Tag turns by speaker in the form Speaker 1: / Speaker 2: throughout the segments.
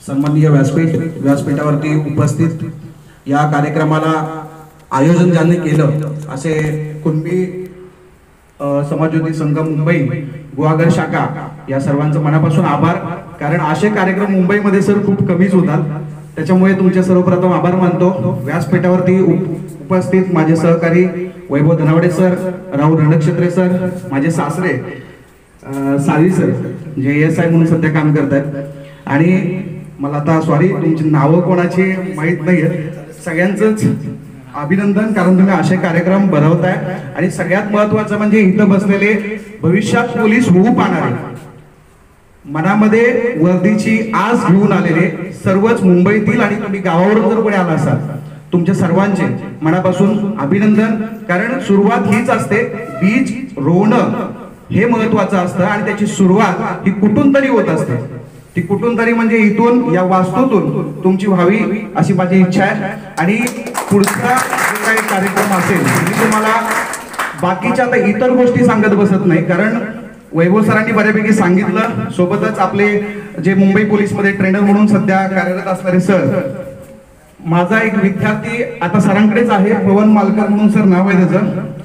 Speaker 1: सन्माननीय व्यासपीठावरती उपस्थित या कार्यक्रमाला आयोजन ज्यांनी केलं असे कुणबी समाजज्योती संघ मुंबई गुहागर शाखा या सर्वांचं मनापासून आभार। कारण असे कार्यक्रम मुंबईमध्ये सर खूप कमीच होतात, त्याच्यामुळे तुमचे सर्वप्रथम आभार मानतो। व्यासपीठावरती उपस्थित माझे सहकारी वैभव धनावडे सर, राहुल रणक्षत्रे सर, माझे सासरे सावी सर जे ASI म्हणून सध्या काम करतात, आणि मला आता सॉरी तुमची नावं कोणाची माहित नाहीये, सगळ्यांचंच अभिनंदन, कारण तुम्ही असे कार्यक्रम बनवताय। आणि सगळ्यात महत्त्वाचं म्हणजे इथं बसलेले भविष्यात पोलीस होऊ पाहणारे, मनामध्ये वर्दीची आस घेऊन आलेले सर्वच मुंबईतील आणि तुम्ही गावावरून जर कोणी आला असाल, तुमच्या सर्वांचे मनापासून अभिनंदन। कारण सुरुवात हीच असते, बीज रोवणं हे महत्त्वाचं असतं आणि त्याची सुरुवात ही कुठून तरी होत असते। ती कुठून तरी म्हणजे इथून, या वास्तूतून तुमची व्हावी अशी माझी इच्छा आहे। आणि पुढचा जो काही कार्यक्रम असेल मी तुम्हाला बाकीच्या आता इतर गोष्टी सांगत बसत नाही, कारण वैभव सरांनी बऱ्यापैकी सांगितलं। सोबतच आपले जे मुंबई पोलीस मध्ये ट्रेनर म्हणून सध्या कार्यरत असणारे सर, माझा एक विद्यार्थी आता सरांकडेच आहे, पवन मालकर म्हणून सर नाव आहे त्याचं,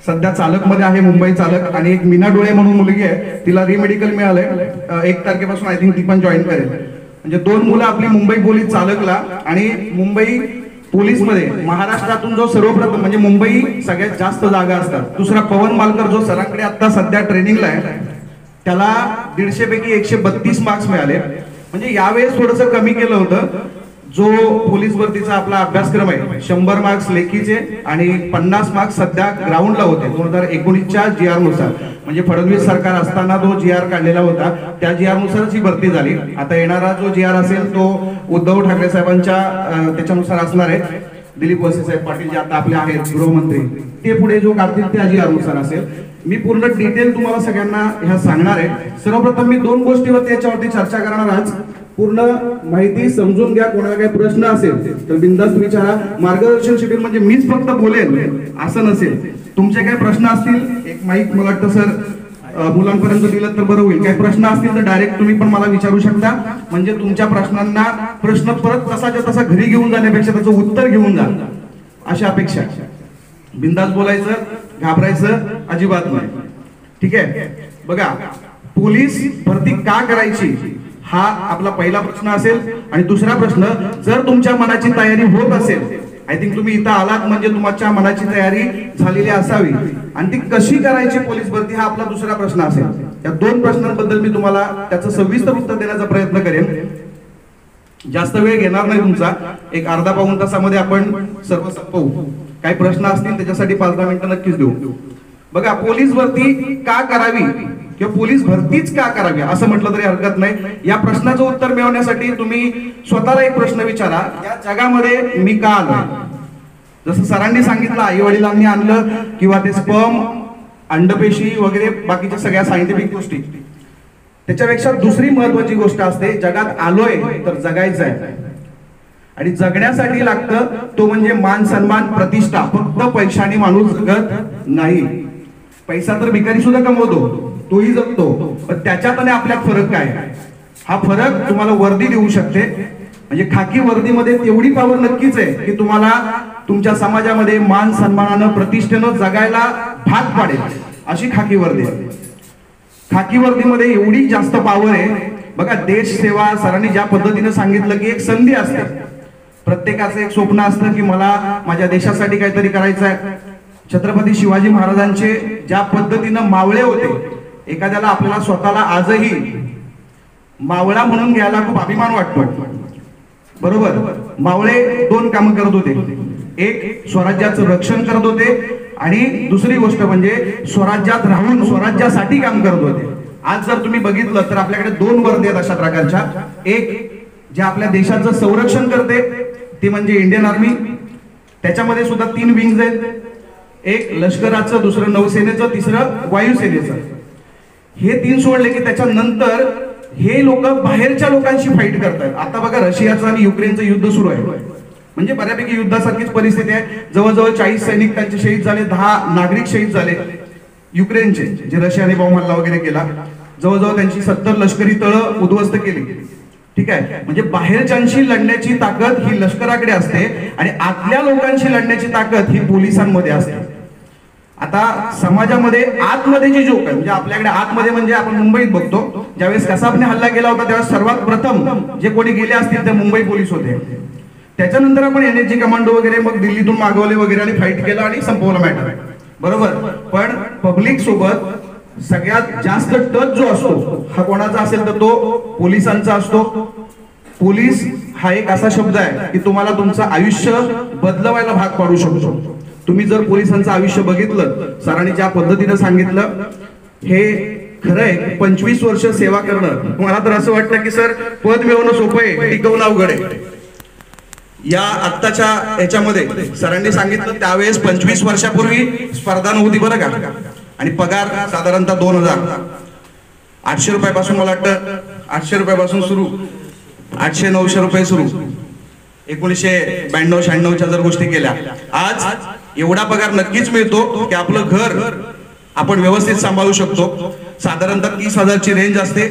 Speaker 1: सध्या चालक मध्ये आहे, मुंबई चालक। आणि एक मीना डोळे म्हणून मुलगी आहे, तिला रिमेडिकल मिळालंय, 1 तारखेपासून आय थिंक ती पण जॉईन करेल। म्हणजे 2 मुलं आपली मुंबई पोलीस चालकला आणि मुंबई पोलीस मध्ये महाराष्ट्रातून जो सर्वप्रथम म्हणजे मुंबई सगळ्यात जास्त जागा असतात, दुसरा पवन मालकर जो सरांकडे आता सध्या ट्रेनिंगला आहे, त्याला 150 पैकी 132 मार्क्स मिळाले। म्हणजे यावेळेस थोडंसं कमी केलं होतं। जो पोलीस भरतीचा आपला अभ्यासक्रम आहे 100 मार्क्स लेखीचे आणि 50 मार्क्स सध्या ग्राउंडला होते 2019च्या GR नुसार, म्हणजे फडणवीस सरकार असताना जो GR काढलेला होता त्या GR नुसारच ही भरती झाली। आता येणारा जो GR असेल तो उद्धव ठाकरे साहेबांच्या त्याच्यानुसार असणार आहे। दिलीप वळसे साहेब पाटील जे आता आपले आहेत गृहमंत्री, ते पुढे जो काढतील त्या GR नुसार असेल। मी पूर्ण डिटेल तुम्हाला सगळ्यांना ह्या सांगणार आहे। सर्वप्रथम मी 2 गोष्टीवरती याच्यावरती चर्चा करणार आज। पूर्ण माहिती समजून घ्या, कोणाला काही प्रश्न असेल तर बिनधास्त विचारा। मार्गदर्शन शेड्यूल म्हणजे मीच फक्त बोलेन असं नसेल, तुमचे काही प्रश्न असतील, एक माईक मला वाटतं सर मुलांपर्यंत दिलं तर बरं होईल। काही प्रश्न असतील तर डायरेक्ट तुम्ही पण मला विचारू शकता, म्हणजे तुमच्या प्रश्नांना प्रश्न परत तसाच्या तसा घरी घेऊन जाण्यापेक्षा त्याचं उत्तर घेऊन जा अशा अपेक्षा। बिनधास्त बोलायचं, घाबरायचं अजिबात नाही, ठीक आहे। बघा, पोलीस भरती का करायची हा आपला पहिला प्रश्न असेल। आणि दुसरा प्रश्न, जर तुमच्या मनाची तयारी होत असेल, आय थिंक तुम्ही इथं आलात म्हणजे तुमच्या मनाची तयारी झालेली असावी, आणि ती कशी करायची पोलीस भरती हा आपला दुसरा प्रश्न असेल। या 2 प्रश्नांबद्दल मी तुम्हाला त्याचं सविस्तर उत्तर देण्याचा प्रयत्न करेन। जास्त वेळ घेणार नाही तुमचा, एक अर्धा पाऊण तासामध्ये आपण सर्व संपवू। काही प्रश्न असतील त्याच्यासाठी 5-10 मिनिटं नक्कीच देऊ। बघा, पोलीस भरती का करावी किंवा पोलीस भरतीच का करावी असं म्हटलं तरी हरकत नाही। या प्रश्नाचं उत्तर मिळवण्यासाठी तुम्ही स्वतःला एक प्रश्न विचारा, या जगामध्ये मी का आलोय? जसं सरांनी सांगितलं, आई वडिलांनी आणलं किंवा ते स्पर्म, अंडपेशी वगैरे बाकीच्या सगळ्या सायंटिफिक गोष्टी, त्याच्यापेक्षा दुसरी महत्वाची गोष्ट असते, जगात आलोय तर जगायचं आहे। आणि जगण्यासाठी लागतं तो म्हणजे मान सन्मान प्रतिष्ठा। फक्त पैशाने माणूस जगत नाही, पैसा तर भिकारी सुद्धा कमवतो, तोही जगतो, पण त्याच्यात आणि आपल्यात फरक काय? हा फरक तुम्हाला वर्दी देऊ शकते। म्हणजे खाकी वर्दीमध्ये तेवढी पावर नक्कीच आहे की तुम्हाला तुमच्या समाजामध्ये मान सन्मानानं प्रतिष्ठेनं जगायला भाग पाडेल, अशी खाकी वर्दी आहे। खाकी वर्दीमध्ये एवढी जास्त पावर आहे। बघा, देश सेवा सरांनी ज्या पद्धतीने सांगितलं की एक संधी असते, प्रत्येकाचं एक स्वप्न असतं की मला माझ्या देशासाठी काहीतरी करायचं आहे। छत्रपती शिवाजी महाराजांचे ज्या पद्धतीनं मावळे होते, एखाद्याला आपल्याला स्वतःला आजही मावळा म्हणून घ्यायला खूप अभिमान वाटतो, बरोबर? मावळे 2 कामं करत होते, एक स्वराज्याचं रक्षण करत होते आणि दुसरी गोष्ट म्हणजे स्वराज्यात राहून स्वराज्यासाठी काम करत होते। आज जर तुम्ही बघितलं तर आपल्याकडे 2 वर्दी आहेत अशा प्रकारच्या। एक जे आपल्या देशाचं संरक्षण करते ती म्हणजे इंडियन आर्मी, त्याच्यामध्ये सुद्धा 3 विंग्स आहेत, एक लष्कराचं, दुसरं नौसेनेचं, तिसरं वायुसेनेचं। हे 3 सोडले की त्याच्यानंतर हे लोक बाहेरच्या लोकांशी फाईट करतात। आता बघा, रशियाचं आणि युक्रेनचं युद्ध सुरू आहे, म्हणजे बऱ्यापैकी युद्धासारखीच परिस्थिती आहे। जवळजवळ 40 सैनिक त्यांचे शहीद झाले, 10 नागरिक शहीद झाले युक्रेनचे, जे रशियाने बॉम्ब हल्ला वगैरे केला। जवळजवळ त्यांची 70 लष्करी तळं उद्ध्वस्त केली। ठीक आहे, म्हणजे बाहेरच्यांशी लढण्याची ताकद ही लष्कराकडे असते आणि आतल्या लोकांशी लढण्याची ताकद ही पोलिसांमध्ये असते. आता समाजामध्ये आतमध्ये जे लोक आहे, म्हणजे आपल्याकडे आतमध्ये म्हणजे आपण मुंबईत बघतो, ज्यावेळेस कसाबने हल्ला केला होता त्यावेळेस सर्वात प्रथम जे कोणी गेले असतील ते मुंबई पोलीस होते. त्याच्यानंतर आपण NSG कमांडो वगैरे मग दिल्लीतून मागवले वगैरे आणि फाईट केलं आणि संपवलं मॅटर, बरोबर. पण पब्लिक सोबत सगळ्यात जास्त टच जो असतो हा कोणाचा असेल तर तो पोलिसांचा असतो. पोलीस हा एक असा शब्द आहे की तुम्हाला तुमचं आयुष्य बदलवायला भाग पाडू शकतो. तुम्ही जर पोलिसांचं आयुष्य बघितलं, सरांनी ज्या पद्धतीनं सांगितलं, हे खरं आहे. 25 वर्ष सेवा करणं, मला तर असं वाटतं की सर पद मिळवणं सोपं आहे, टिकवणं अवघड आहे. या आत्ताच्या याच्यामध्ये सरांनी सांगितलं त्यावेळेस 25 वर्षापूर्वी स्पर्धा नव्हती बरं का, आणि पगार साधारणतः 2,800 रुपयापासून, मला वाटतं 800 रुपयापासून सुरू, 800-900 रुपये सुरू. 1992-96च्या जर गोष्टी केल्या, आज एवढा पगार नक्कीच मिळतो की आपलं घर आपण व्यवस्थित सांभाळू शकतो. साधारणतः 30,000ची रेंज असते.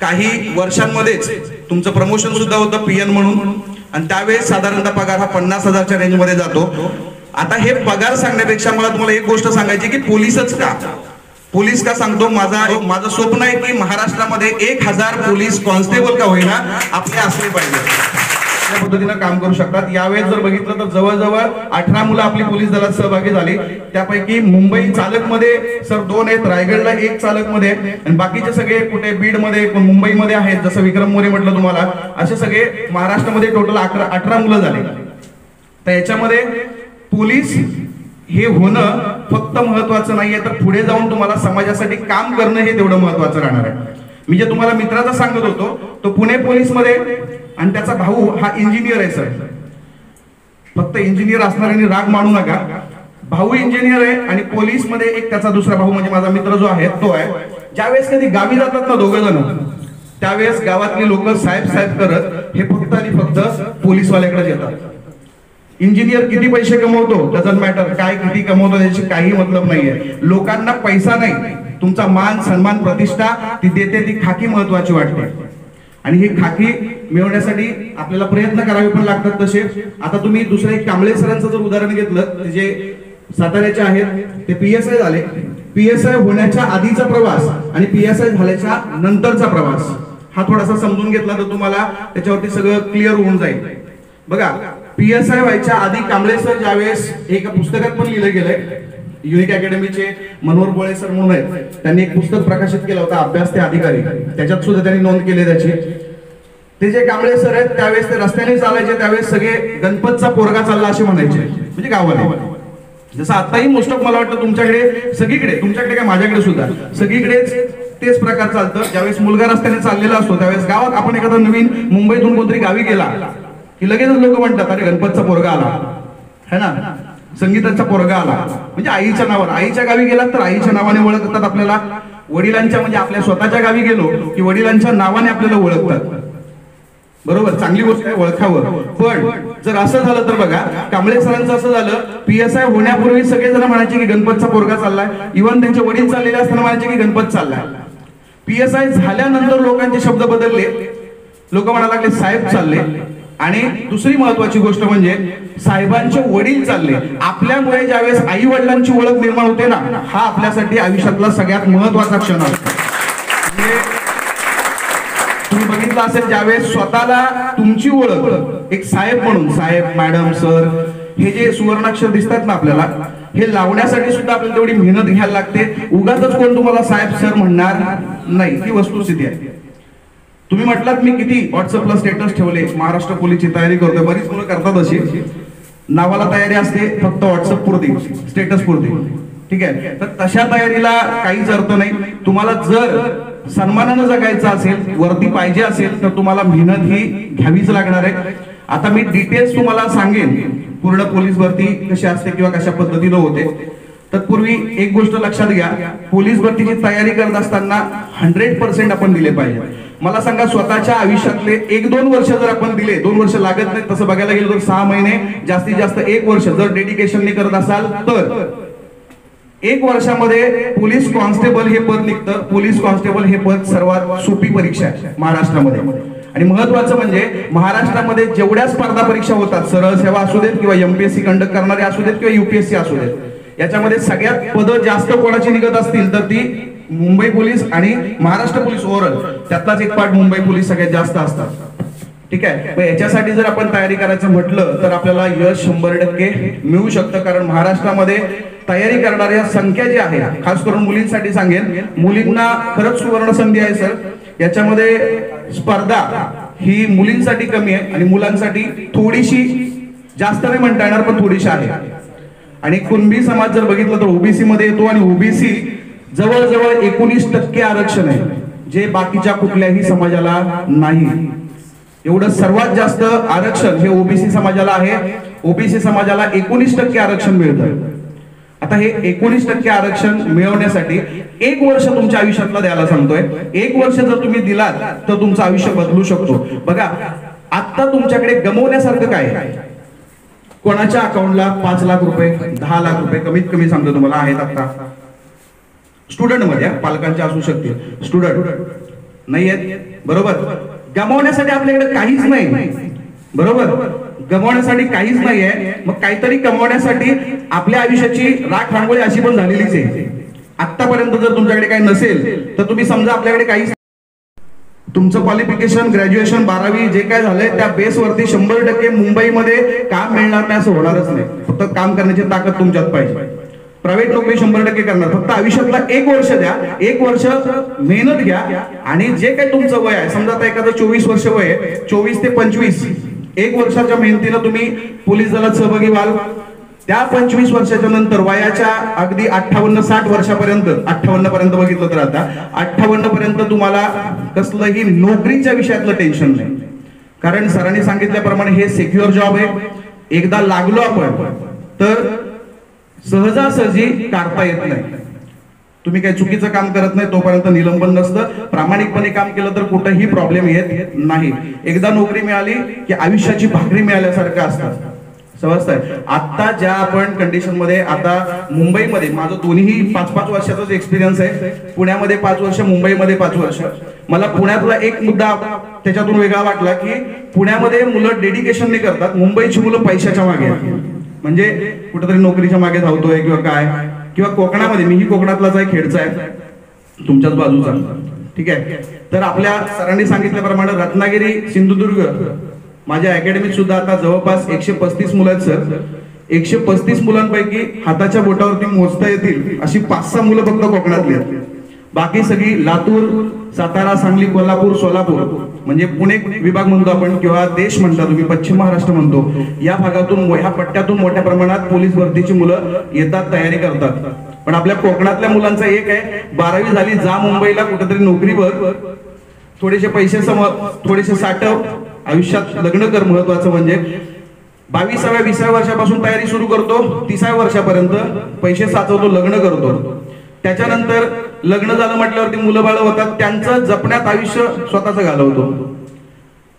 Speaker 1: काही वर्षांमध्येच तुमचं प्रमोशन सुद्धा होतं PN म्हणून, आणि त्यावेळेस साधारणतः पगार हा 50,000च्या रेंज मध्ये जातो. आता हे पगार सांगण्यापेक्षा मला तुम्हाला एक गोष्ट सांगायची की पोलीसच का, पोलीस का सांगतो, माझं स्वप्न आहे की महाराष्ट्रामध्ये 1,000 पोलीस कॉन्स्टेबल का होईना आपले असले पाहिजे. त्या पद्धतीनं काम करू शकतात. यावेळेस जर बघितलं तर जवळजवळ 18 मुलं आपली पोलीस दलात सहभागी झाली. त्यापैकी मुंबई चालक मध्ये सर 2 आहेत, रायगडला 1 चालक मध्ये, आणि बाकीचे सगळे कुठे बीड मध्ये, मुंबईमध्ये आहेत. जसं विक्रम मोरे म्हटलं तुम्हाला, असे सगळे महाराष्ट्रामध्ये टोटल 18 मुलं झाले. तर याच्यामध्ये पोलीस हे होणं फक्त महत्वाचं नाहीये, तर पुढे जाऊन तुम्हाला समाजासाठी काम करणं हे तेवढं महत्वाचं राहणार आहे. मी जे तुम्हाला मित्राचा सांगत होतो तो पुणे पोलीस मध्ये, आणि त्याचा भाऊ हा इंजिनियर आहे. सर फक्त इंजिनियर असणाऱ्यांनी राग मानू नका, भाऊ इंजिनियर आहे आणि पोलीस मध्ये एक त्याचा दुसरा भाऊ म्हणजे माझा मित्र जो आहे तो आहे. ज्यावेळेस कधी गावी जातात ना दोघं जण, त्यावेळेस गावातली लोक साहेब साहेब करत हे फक्त आणि फक्त पोलीसवाल्याकडे येतात. इंजिनियर किती पैसे कमवतो डझंट मॅटर, काय किती कमवतो त्याची काही मतलब नाहीये. लोकांना पैसा नाही, तुमचा मान सन्मान प्रतिष्ठा ती देते, ती खाकी महत्वाची वाटते. आणि ही खाकी मिळवण्यासाठी आपल्याला प्रयत्न करावे पण लागतात. तसे आता तुम्ही दुसरे एक कांबळे सरांचं जर उदाहरण घेतलं, जे साताऱ्याचे आहेत, ते PSI झाले. PSI होण्याच्या आधीचा प्रवास आणि PSI झाल्याच्या नंतरचा प्रवास हा थोडासा समजून घेतला तर तुम्हाला त्याच्यावरती सगळं क्लिअर होऊन जाईल. बघा, PSI व्हायच्या आधी कांबळे सर ज्यावेळेस एका पुस्तकात पण लिहिलं गेलंय, युनिक अकॅडमीचे मनोहर बोळे सर म्हणून आहेत, त्यांनी एक पुस्तक प्रकाशित केलं होतं, अभ्यास ते अधिकारी, त्याच्यात सुद्धा त्यांनी नोंद केली त्याची. ते जे कांबळे सर आहेत त्यावेळेस ते रस्त्याने चालायचे, त्यावेळेस सगळे गणपतचा पोरगा चालला असे म्हणायचे, म्हणजे गावाला. जसं आताही मोस्ट ऑफ मला वाटतं तुमच्याकडे सगळीकडे, तुमच्याकडे काय माझ्याकडे सुद्धा सगळीकडेच तेच प्रकार चालतं. ज्यावेळेस मुलगा रस्त्याने चाललेला असतो त्यावेळेस गावात आपण एखादा नवीन मुंबईतून कोणतरी गावी गेला की लगेचच लोक म्हणतात अरे गणपतचा पोरगा आला है ना, संगीताचा पोरगा आला, म्हणजे आईच्या नावावर. आईच्या गावी गेलात तर आईच्या नावाने ओळखतात आपल्याला. वडिलांच्या म्हणजे आपल्या स्वतःच्या गावी गेलो की वडिलांच्या नावाने आपल्याला ओळखतात, बरोबर, चांगली गोष्ट आहे ओळखावं. पण जर असं झालं तर बघा, कांबळे सरांचं असं झालं, PSI होण्यापूर्वी सगळेजण म्हणायचे की गणपतचा पोरगा चाललाय, इव्हन त्यांचे वडील चाललेले असताना म्हणायचे की गणपत चाललाय. PSI झाल्यानंतर लोकांचे शब्द बदलले, लोक म्हणायला लागले साहेब चालले. आणि दुसरी महत्वाची गोष्ट म्हणजे साहेबांचे वडील चालले. आपल्यामुळे ज्यावेळेस आई वडिलांची ओळख निर्माण होते ना, हा आपल्यासाठी आयुष्यातला सगळ्यात महत्वाचा क्षण असतो. तुम्ही बघितलं असेल, ज्यावेळेस स्वतःला तुमची ओळख एक साहेब म्हणून, साहेब मॅडम सर हे जे सुवर्णाक्षर दिसतात ना आपल्याला, हे लावण्यासाठी सुद्धा आपल्याला तेवढी मेहनत घ्यायला लागते. उगाचच कोण तुम्हाला साहेब सर म्हणणार नाही, ही वस्तुस्थिती आहे. तुम्ही म्हटलात मी किती व्हॉट्सअपला स्टेटस ठेवले, महाराष्ट्र पोलीसची तयारी करतोय, बरीच मुलं करतात अशी, नावाला तयारी असते फक्त व्हॉट्सअप पुरती, स्टेटस पुरती, ठीक आहे. तर तशा तयारीला काहीच अर्थ नाही. तुम्हाला जर सन्मानानं जगायचं असेल, वर्दी पाहिजे असेल, तर तुम्हाला मेहनत ही घ्यावीच लागणार आहे. आता मी डिटेल्स तुम्हाला सांगेन पूर्ण पोलीस भरती कशी असते किंवा कशा पद्धतीनं होते. तत्पूर्वी एक गोष्ट लक्षात घ्या, पोलीस भरतीची तयारी करत असताना 100% आपण दिले पाहिजे. मला सांगा, स्वतःच्या आयुष्यातले 1-2 वर्ष जर आपण दिले, 2 वर्ष लागत नाही, तसं बघायला गेलं तर 6 महिने, जास्तीत जास्त 1 वर्ष जर डेडिकेशनने करत असाल तर 1 वर्षामध्ये पोलीस कॉन्स्टेबल हे पद निघतं. पोलीस कॉन्स्टेबल हे पद सर्वात सोपी परीक्षा आहे महाराष्ट्रामध्ये. आणि महत्वाचं म्हणजे महाराष्ट्रामध्ये जेवढ्या स्पर्धा परीक्षा होतात, सरळ सेवा असू देत किंवा एमपीएससी कंडक्ट करणारे असू देत किंवा युपीएससी असू देत, याच्यामध्ये सगळ्यात पदं जास्त कोणाची निघत असतील तर ती मुंबई पोलीस आणि महाराष्ट्र पोलीस ओव्हरऑल त्यातलाच एक पार्ट मुंबई पोलीस सगळ्यात जास्त असतात. ठीक आहे, मग याच्यासाठी जर आपण तयारी करायचं म्हटलं तर आपल्याला यश 100% मिळू शकतं. कारण महाराष्ट्रामध्ये तयारी करणाऱ्या संख्या जी आहे, खास करून मुलींसाठी सांगेन, मुलींना खरंच सुवर्ण संधी आहे सर. याच्यामध्ये स्पर्धा ही मुलींसाठी कमी आहे आणि मुलांसाठी थोडीशी, जास्त नाही म्हणता येणार पण थोडीशी आहे. आणि कुणबी समाज जर बघितलं तर ओबीसी मध्ये येतो आणि ओबीसी जवळजवळ 19% आरक्षण आहे, जे बाकीच्या कुठल्याही समाजाला नाही. एवढं सर्वात जास्त आरक्षण हे ओबीसी समाजाला आहे. ओबीसी समाजाला 19% आरक्षण मिळतं. आता हे 19% आरक्षण मिळवण्यासाठी 1 वर्ष तुमच्या आयुष्यातला द्यायला सांगतोय. 1 वर्ष जर तुम्ही दिलात तर तुमचं आयुष्य बदलू शकतो. बघा, आता तुमच्याकडे गमवण्यासारखं काय आहे? कोणाच्या अकाउंटला 5 लाख रुपये, 10 लाख रुपये कमीत कमी सांगतो तुम्हाला आहेत. आता स्टुडंट मध्ये, पालकांचे असू शकतील, स्टुडंट नाही आहेत, बरोबर. गमावण्यासाठी आपल्याकडे काहीच नाही, बरोबर. गमावण्यासाठी काहीच नाहीये, मग काहीतरी कमवण्यासाठी आपल्या आयुष्याची राख रांगोळी अशी पण झालेलीच आहे. आतापर्यंत जर तुमच्याकडे काही नसेल तर तुम्ही समजा आपल्याकडे काहीच, तुमचं क्वालिफिकेशन ग्रॅज्युएशन 12वी जे काय झालंय त्या बेसवरती 100% मुंबईमध्ये काम मिळणार नाही असं होणारच नाही. फक्त काम करण्याची ताकद तुमच्यात पाहिजे. प्रायव्हेट नोकरी 100% करणार. फक्त आयुष्यातला 1 वर्ष द्या, 1 वर्ष मेहनत घ्या आणि जे काही तुमचं वय आहे, समजा आता एखादं 24 वर्ष वय आहे, 24 ते 25, 1 वर्षाच्या मेहनतीनं तुम्ही पोलीस दलात सहभागी व्हाल. त्या 25 वर्षाच्या नंतर वयाच्या अगदी 58-60 वर्षापर्यंत, 58 पर्यंत बघितलं तर आता 58 पर्यंत तुम्हाला कसलंही नोकरीच्या विषयातलं टेन्शन नाही. कारण सरांनी सांगितल्याप्रमाणे हे सिक्युअर जॉब आहे. एकदा लागलो आपण तर सहजासहजी काढता येत नाही. तुम्ही काही चुकीचं काम करत नाही तोपर्यंत निलंबन नसतं. प्रामाणिकपणे काम केलं तर कुठेही प्रॉब्लेम येत नाही. एकदा नोकरी मिळाली की आयुष्याची भाकरी मिळाल्यासारखं असतं. समजतंय? आता ज्या आपण कंडिशन मध्ये, आता मुंबईमध्ये माझं दोन्ही 5-5 वर्षाचाच एक्सपिरियन्स आहे. पुण्यामध्ये 5 वर्ष, मुंबईमध्ये 5 वर्ष. मला पुण्यातला एक मुद्दा त्याच्यातून वेगळा वाटला की पुण्यामध्ये मुलं डेडिकेशनने करतात, मुंबईची मुलं पैशाच्या मागे आहेत. म्हणजे कुठेतरी नोकरीच्या मागे धावतोय किंवा काय. किंवा कोकणामध्ये, मीही कोकणातलाच आहे, खेडचा आहे, तुमच्याच बाजूचा. ठीक आहे, तर आपल्या सरांनी सांगितल्याप्रमाणे रत्नागिरी, सिंधुदुर्ग, माझ्या अकॅडमीत सुद्धा आता जवळपास 135 मुलं आहेत सर. 135 मुलांपैकी हाताच्या बोटावरती मोजता येतील अशी 5-6 मुलं फक्त कोकणातली आहेत. बाकी सगळी लातूर, सातारा, सांगली, कोल्हापूर, सोलापूर, म्हणजे पुणे विभाग म्हणतो आपण किंवा देश म्हणता तुम्ही, पश्चिम महाराष्ट्र म्हणतो, या भागातून, ह्या पट्ट्यातून मोठ्या प्रमाणात पोलीस भरतीची मुलं येतात, तयारी करतात. पण आपल्या कोकणातल्या मुलांचा एक आहे, 12वी झाली, जा मुंबईला कुठेतरी नोकरी बघ, थोडेसे पैसे थोडेसे साठव, आयुष्यात लग्न कर. महत्वाचं म्हणजे 22व्या-20व्या वर्षापासून तयारी सुरू करतो, 30व्या वर्षापर्यंत पैसे साचवतो, लग्न करतो. त्याच्यानंतर लग्न झालं म्हटल्यावरती मुलं बाळ होतात, त्यांचं जपण्यात आयुष्य स्वतःच घालवतो.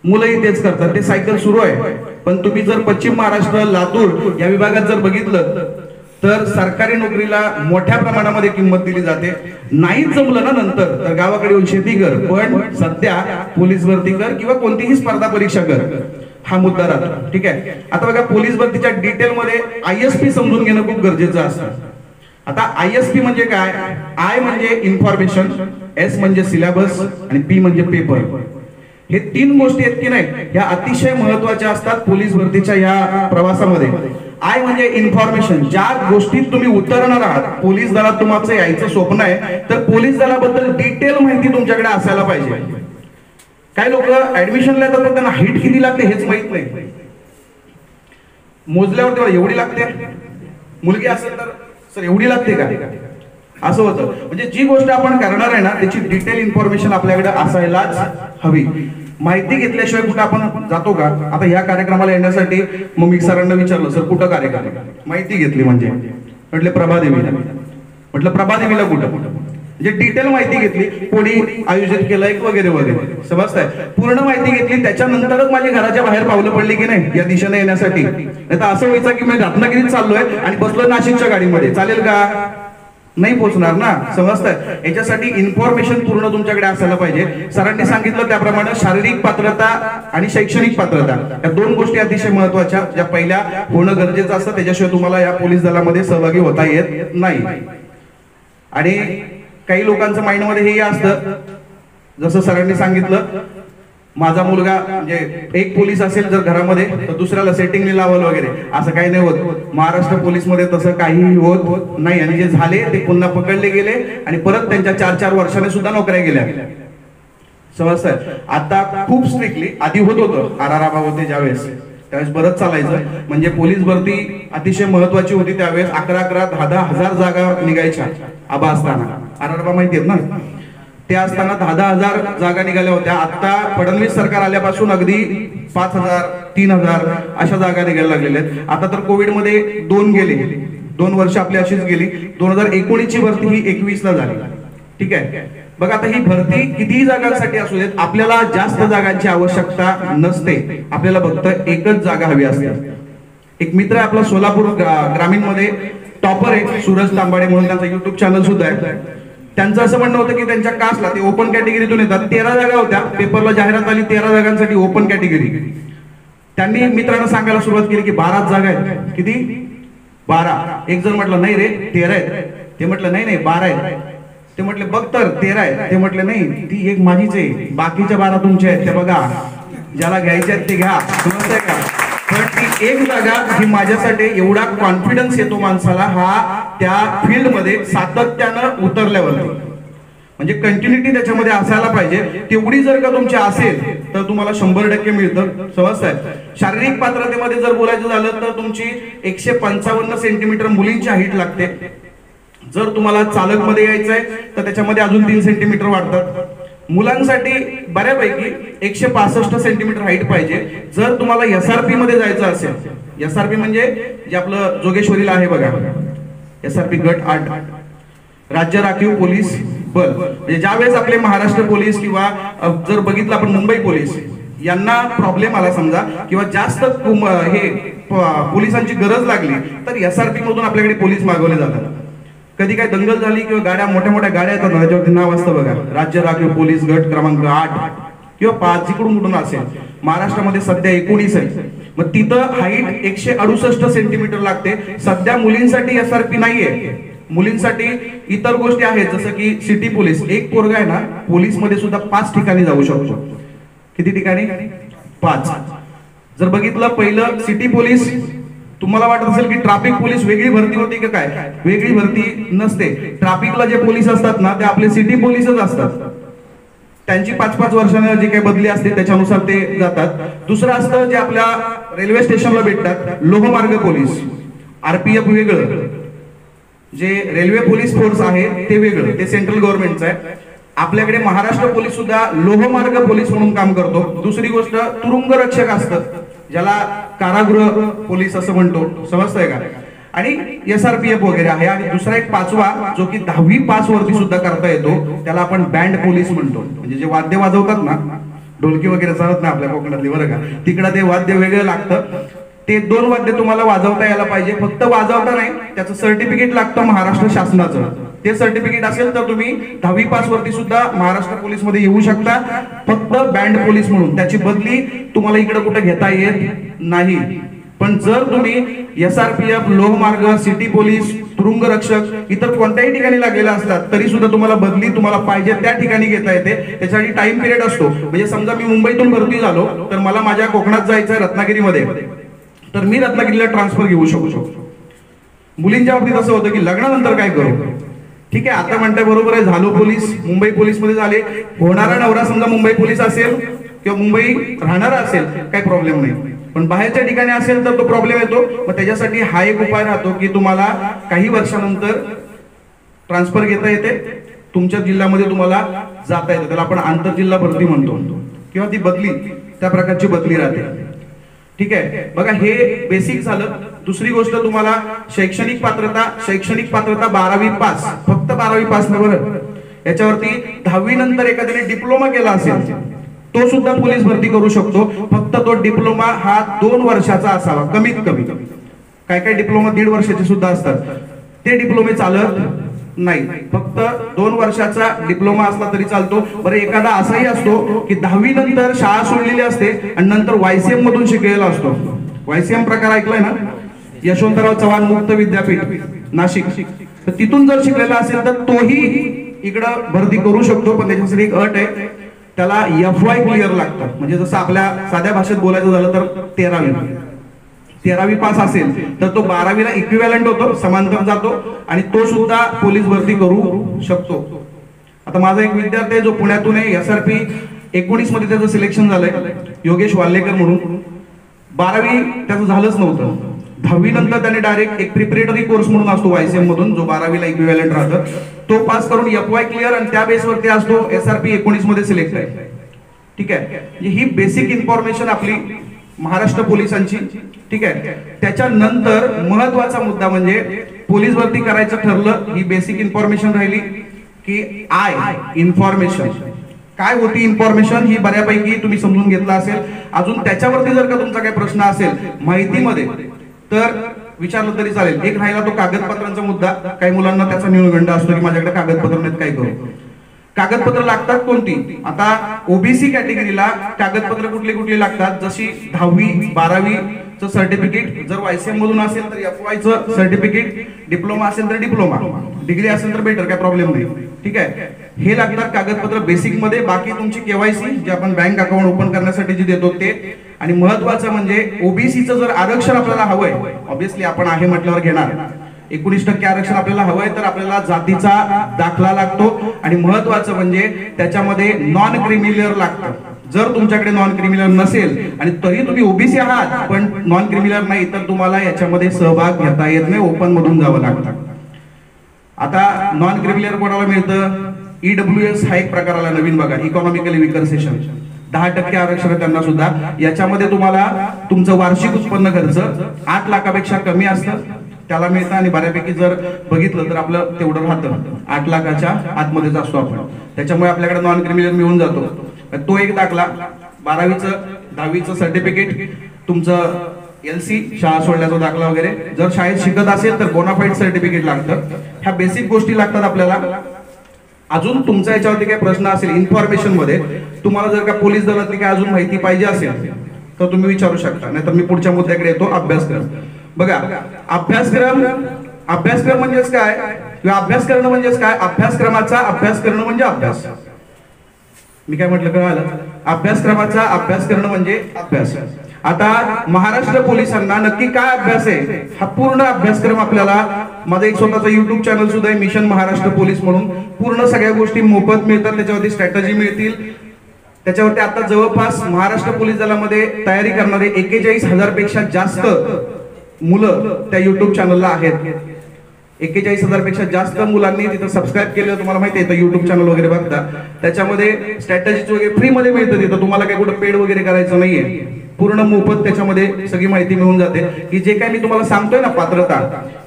Speaker 1: मुलंही तेच करतात, ते सायकल सुरू आहे. पण तुम्ही जर पश्चिम महाराष्ट्र, लातूर या विभागात जर बघितलं तर सरकारी नोकरीला मोठ्या प्रमाणामध्ये किंमत दिली जाते. नाहीच जमलं ना नंतर तर गावाकडे येऊन शेती कर, पण सध्या पोलीस भरती कर किंवा कोणतीही स्पर्धा परीक्षा कर, हा मुद्दा राहतो. ठीक आहे, आता बघा, पोलीस भरतीच्या डिटेलमध्ये ISP समजून घेणं खूप गरजेचं असतं. आता ISP म्हणजे काय? I म्हणजे इन्फॉर्मेशन, S म्हणजे सिलेबस आणि P म्हणजे पेपर. हे 3 गोष्टी आहेत की नाही, ह्या अतिशय महत्वाच्या असतात पोलीस भरतीच्या या प्रवासामध्ये. I म्हणजे इन्फॉर्मेशन, ज्या गोष्टीत तुम्ही उतरणार आहात, पोलीस दलात तुमचं यायचं स्वप्न आहे तर पोलीस दलाबद्दल डिटेल माहिती तुमच्याकडे असायला पाहिजे. काही लोक ऍडमिशनला येतात पण त्यांना हाईट किती लागते हेच माहित नाही. मोजल्यावर तेव्हा एवढी लागते, मुलगी असेल तर सर एवढी लागते का, असं होतं. म्हणजे जी गोष्ट आपण करणार आहे ना त्याची डिटेल इन्फॉर्मेशन आपल्याकडे असायलाच हवी. माहिती घेतल्याशिवाय कुठं आपण जातो का? आता ह्या कार्यक्रमाला येण्यासाठी मग मी सरांना विचारलं, सर कुठं कार्यक्रम? माहिती घेतली म्हणजे म्हटलं प्रभादेवीला. म्हटलं प्रभादेवीला कुठं? म्हणजे डिटेल माहिती घेतली, कोणी आयोजित केलंय वगैरे वगैरे, समजताय? पूर्ण माहिती घेतली, त्याच्यानंतरच माझी घराच्या बाहेर पावलं पडली की नाही या दिशेने येण्यासाठी. नाही तर असं व्हायचं की मी रत्नागिरीत चाललोय आणि बसलो नाशिकच्या गाडीमध्ये, चालेल का? नाही पोहोचणार ना, समजतंय. याच्यासाठी इन्फॉर्मेशन पूर्ण तुमच्याकडे असायला पाहिजे. सरांनी सांगितलं त्याप्रमाणे शारीरिक पात्रता आणि शैक्षणिक पात्रता या दोन गोष्टी अतिशय महत्वाच्या, ज्या पहिल्या होणं गरजेचं असतं. त्याच्याशिवाय तुम्हाला या पोलीस दलामध्ये सहभागी होता येत नाही. आणि काही लोकांचं माइंडमध्ये हेही असतं, जसं सरांनी सांगितलं, माझा मुलगा म्हणजे एक पोलीस असेल जर घरामध्ये तर दुसऱ्याला सेटिंगने लावलं वगैरे, असं काही नाही होत. महाराष्ट्र पोलीस मध्ये तसं काही होत नाही. आणि जे झाले ते पुन्हा पकडले गेले आणि परत त्यांच्या 4-4 वर्षाने सुद्धा नोकऱ्या गेल्या. समजतंय. आता खूप स्ट्रिक्टली आधी होत होतं, आराराबा होते ज्यावेळेस, त्यावेळेस बरंच चालायचं. म्हणजे पोलीस भरती अतिशय महत्वाची होती त्यावेळेस. 11-11, 10-10 हजार जागा निघायच्या आबा असताना. आराराबा माहिती आहेत ना, त्या असताना 10-10 हजार जागा निघाल्या होत्या. आता फडणवीस सरकार आल्यापासून अगदी 5,000, 3,000 अशा जागा निघायला लागलेल्या आहेत. आता तर कोविडमध्ये 2 गेले, 2 वर्ष आपली अशीच गेली. 2019 ची भरती ही 21 ला झाली. ठीक आहे. बघा आता ही भरती कितीही जागांसाठी असू देत, आपल्याला जास्त जागांची आवश्यकता नसते. आपल्याला फक्त एकच जागा हवी असते. एक मित्र आहे आपला सोलापूर ग्रामीण मध्ये टॉपर आहे, सूरज तांबाडे म्हणून, त्यांचा युट्यूब चॅनल सुद्धा आहे. त्यांचं असं म्हणणं होतं की त्यांच्या कास्टला, ते ओपन कॅटेगरीतून येतात, 13 जागा होत्या. पेपरला जाहिरात आली 13 जागांसाठी ओपन कॅटेगरी. त्यांनी मित्रांना सांगायला सुरुवात केली की 12 जागा आहेत. किती? 12. एक जण म्हटलं नाही रे 13 आहेत. ते म्हटलं नाही 12 आहेत. ते म्हटले बघ तर 13 आहेत. ते म्हटले नाही, ती एक माझीच आहे, बाकीच्या 12 तुमच्या आहेत. ते बघा, ज्याला घ्यायचे आहेत ते घ्या. समजतंय का? पण ती एक जागा ही माझ्यासाठी, एवढा कॉन्फिडन्स येतो माणसाला हा त्या फील्ड मध्ये सातत्यानं उतरल्यावरती. म्हणजे कंटिन्युटी त्याच्यामध्ये असायला पाहिजे. तेवढी जर का तुमची असेल तर तुम्हाला 100% मिळतं. समजतंय. शारीरिक पात्रतेमध्ये जर बोलायचं झालं तर तुमची 155 सेंटीमीटर मुलींची हाईट लागते. जर तुम्हाला चालक मध्ये यायचंय तर त्याच्यामध्ये अजून 3 सेंटीमीटर वाढतात. मुलांसाठी बऱ्यापैकी 165 सेंटीमीटर हाईट पाहिजे. जर तुम्हाला SRP मध्ये जायचं असेल, SRP म्हणजे जे आपलं जोगेश्वरीला आहे बघा, SRP गट 8, राज्य राखीव पोलीस बल. म्हणजे ज्यावेळेस आपले महाराष्ट्र पोलीस किंवा जर बघितलं आपण मुंबई पोलीस यांना प्रॉब्लेम आला समजा, किंवा जास्त हे पोलिसांची गरज लागली तर SRP मधून आपल्याकडे पोलीस मागवले जातात. कधी काय दंगल झाली किंवा गाड्या, मोठ्या मोठ्या गाड्या येतात ना, त्याच्यावरती नाव असतं बघा, राज्य राखीव पोलीस गट क्रमांक 8 किंवा 5, जिकडून कुठून असेल. महाराष्ट्रामध्ये सध्या 19 आहे. मग तिथं हाईट 168 सेंटीमीटर लागते. सध्या मुलींसाठी SRP नाहीये. मुलींसाठी इतर गोष्टी आहेत, जसं की सिटी पोलीस. एक पोरगा आहे ना, पोलीस मध्ये सुद्धा 5 ठिकाणी जाऊ शकतो. किती ठिकाणी? 5. जर बघितलं, पहिलं सिटी पोलीस, तुम्हाला वाटत असेल की ट्रॅफिक पोलीस वेगळी भरती होती का काय? वेगळी भरती नसते. ट्रॅफिकला जे पोलीस असतात ना ते आपले सिटी पोलीसच असतात. त्यांची 5-5 वर्षांना जी काही बदली असते त्याच्यानुसार ते जातात. दुसरं असतं जे आपल्या रेल्वे स्टेशनला भेटतात, लोहमार्ग पोलीस. RPF वेगळं, जे रेल्वे पोलीस फोर्स आहे ते वेगळं, ते सेंट्रल गव्हर्नमेंटचं आहे. आपल्याकडे महाराष्ट्र पोलीस सुद्धा लोहमार्ग पोलीस म्हणून काम करतो. दुसरी गोष्ट, तुरुंग रक्षक असतं, ज्याला कारागृह पोलीस असं म्हणतो. समजतंय का? आणि SRPF वगैरे आहे. आणि दुसरा एक 5वा जो की 10वी पास वरती सुद्धा करता येतो, त्याला आपण बँड पोलीस म्हणतो. म्हणजे जे वाद्य वाजवतात ना, ढोलकी वगैरे चालत नाही आपल्या कोकणातली बरं का, तिकडं ते वाद्य वेगळं लागतं. ते 2 वाद्य तुम्हाला वाजवता यायला पाहिजे. फक्त वाजवता नाही, त्याचं सर्टिफिकेट लागतं महाराष्ट्र शासनाचं. ते सर्टिफिकेट असेल तर तुम्ही 10वी पास वरती सुद्धा महाराष्ट्र पोलीस मध्ये येऊ शकता, फक्त बँड पोलीस म्हणून. त्याची बदली तुम्हाला इकडे कुठे घेता येत नाही. पण जर तुम्ही SRPF, लोहमार्ग, सिटी पोलीस, तुरुंग रक्षक इतर कोणत्याही ठिकाणी लागलेला असलात तरी सुद्धा तुम्हाला बदली तुम्हाला पाहिजे त्या ठिकाणी घेता येते. त्याच्यासाठी टाइम पिरियड असतो. म्हणजे समजा मी मुंबईतून भरती झालो तर मला माझ्या कोकणात जायचं आहे रत्नागिरीमध्ये, तर मी रत्नागिरीला ट्रान्सफर घेऊ शकतो. मुलींच्या बाबतीत असं होतं की लग्नानंतर काय करू? ठीक आहे, आता म्हणताय बरोबर आहे, झालो पोलीस, मुंबई पोलीस मध्ये झाले. होणारा नवरा समजा मुंबई पोलीस असेल किंवा मुंबई राहणारा असेल, काही प्रॉब्लेम नाही. पण बाहेरच्या ठिकाणी असेल तर तो प्रॉब्लेम येतो. मग त्याच्यासाठी हा एक उपाय राहतो की तुम्हाला काही वर्षानंतर ट्रान्सफर घेता येते, तुमच्या जिल्ह्यामध्ये तुम्हाला जाता येतं. त्याला आपण आंतरजिल्हा भरती म्हणतो, किंवा ती बदली, त्या प्रकारची बदली राहते. ठीक आहे, बघा हे बेसिक झालं. दुसरी गोष्ट, तुम्हाला शैक्षणिक पात्रता 12वी पास, फक्त 12वी पास नाही बरं. याच्यावरती 10वी नंतर एखाद्याने डिप्लोमा केला असेल तो सुद्धा पोलीस भरती करू शकतो. फक्त तो डिप्लोमा हा 2 वर्षाचा असावा कमीत कमी. काय काय डिप्लोमा 1.5 वर्षाचे सुद्धा असतात. ते डिप्लोमे चालत नाही, फक्त 2 वर्षाचा डिप्लोमा असला तरी चालतो. बरं, एखादा असाही असतो की 10वी नंतर शाळा सोडलेली असते आणि नंतर YCM मधून शिकलेला असतो. YCM प्रकार ऐकलाय ना, यशवंतराव चव्हाण मुक्त विद्यापीठ नाशिक, तर तिथून जर शिकलेला असेल तर तोही इकडं भरती करू शकतो. पण त्याच्यासाठी एक अट आहे, त्याला FY क्लिअर लागतं. म्हणजे जसं आपल्या साध्या भाषेत बोलायचं झालं तर 13वी पास असेल तर तो 12वीला इक्विव्हॅलंट होतो, समांतर जातो आणि तो सुद्धा पोलीस भरती करू शकतो. आता माझा एक विद्यार्थी आहे जो पुण्यातून आहे, SRP 19 मध्ये त्याचं सिलेक्शन झालंय, योगेश वाल्लेकर म्हणून. 12वी त्याचं झालंच नव्हतं. 10वी नंतर त्याने डायरेक्ट एक प्रिपरेटरी कोर्स म्हणून असतो YCM मधून, जो 12वीला इक्विव्हॅलंट राहतं, तो पास करून FY क्लिअर आणि त्या बेसवरती असतो SRP 19 मध्ये सिलेक्ट आहे. ठीक आहे, ही बेसिक इन्फॉर्मेशन आपली महाराष्ट्र पोलिसांची. ठीक आहे, त्याच्यानंतर महत्वाचा मुद्दा म्हणजे पोलीस भरती करायचं ठरलं, ही बेसिक इन्फॉर्मेशन राहिली की इन्फॉर्मेशन काय होती. इन्फॉर्मेशन ही बऱ्यापैकी तुम्ही समजून घेतला असेल. अजून त्याच्यावरती जर का तुमचा काही प्रश्न असेल माहितीमध्ये तर विचारलं तरी चालेल. एक राहिला तो कागदपत्रांचा मुद्दा. काही मुलांना त्याचा न्यूनगंड असतो की माझ्याकडे कागदपत्र नाहीत, काय करू. कागदपत्र लागतात कोणती. आता OBC कॅटेगरीला कागदपत्र कुठली कुठली लागतात, जशी 10वी 12वी चं सर्टिफिकेट, जर YCM मधून असेल तर FY चं सर्टिफिकेट, डिप्लोमा असेल तर डिप्लोमा, डिग्री असेल तर बेटर, काय प्रॉब्लेम नाही. ठीक आहे, हे लागतात कागदपत्र बेसिक मध्ये. बाकी तुमची KYC जे आपण बँक अकाउंट ओपन करण्यासाठी जे देतो ते. आणि महत्वाचं म्हणजे OBCचं जर आरक्षण आपल्याला हवंय, ऑब्विसली आपण आहे म्हटल्यावर घेणार, 19% आरक्षण आपल्याला हवंय तर आपल्याला जातीचा दाखला लागतो. आणि महत्वाचं म्हणजे त्याच्यामध्ये नॉन क्रिमिनल लागतं. जर तुमच्याकडे नॉन क्रिमिनल नसेल आणि तरी तुम्ही OBC आहात पण नॉन क्रिमिनल नाही तर तुम्हाला याच्यामध्ये सहभाग घेता येत नाही, ओपन मधून जावं लागतं. आता नॉन क्रिमिनल कोणाला मिळतं, EWS हा एक प्रकार आला नवीन बघा, इकॉनॉमिकली विकर सेशन, 10% आरक्षण त्यांना सुद्धा. याच्यामध्ये तुम्हाला तुमचं वार्षिक उत्पन्न खर्च 8 लाखापेक्षा कमी असतं त्याला मिळतं. आणि बऱ्यापैकी जर बघितलं तर आपलं तेवढं राहतं, 8 लाखाच्या आतमध्येच असतो आपण. त्याच्यामुळे आपल्याकडे नॉन क्रिमिनल मिळून जातो. तो एक दाखला, 12वीचं 10वीचं सर्टिफिकेट, तुमचं LC शाळा सोडल्याचा दाखला वगैरे. जर शाळेत शिकत असेल तर बोनाफाईड सर्टिफिकेट लागतं. ह्या बेसिक गोष्टी लागतात आपल्याला. अजून तुमचा याच्यावरती काही प्रश्न असेल इन्फॉर्मेशन मध्ये, तुम्हाला जर का पोलीस दलातली काय अजून माहिती पाहिजे असेल तर तुम्ही विचारू शकता, नाहीतर मी पुढच्या मुद्द्याकडे येतो. अभ्यासक्रम बघा, अभ्यासक्रम म्हणजेच काय किंवा अभ्यास करणं म्हणजेच काय. अभ्यासक्रमाचा अभ्यास करणं म्हणजे अभ्यास. मी काय म्हटलं कळालं, अभ्यासक्रमाचा अभ्यास करणं म्हणजे अभ्यास. आता महाराष्ट्र पोलिसांना नक्की काय अभ्यास आहे हा पूर्ण अभ्यासक्रम आपल्याला, माझं एक स्वतःचा YouTube चॅनल सुद्धा आहे, मिशन महाराष्ट्र पोलीस म्हणून. पूर्ण सगळ्या गोष्टी मोफत मिळतात, त्याच्यावरती स्ट्रॅटेजी मिळतील. त्याच्यावरती आता जवळपास महाराष्ट्र पोलीस दलामध्ये तयारी करणारे 41,000 पेक्षा जास्त मुलं त्या YouTube चॅनलला आहेत. 41,000 पेक्षा जास्त मुलांनी तिथं सबस्क्राईब केलं. तुम्हाला माहिती आहे YouTube चॅनल वगैरे बघता, त्याच्यामध्ये स्ट्रॅटेजी वगैरे फ्री मध्ये मिळतं. तिथं तुम्हाला काही कुठं पेड वगैरे करायचं नाहीये, पूर्ण मोफत त्याच्यामध्ये सगळी माहिती मिळून जाते. की जे काही मी तुम्हाला सांगतोय ना पात्रता,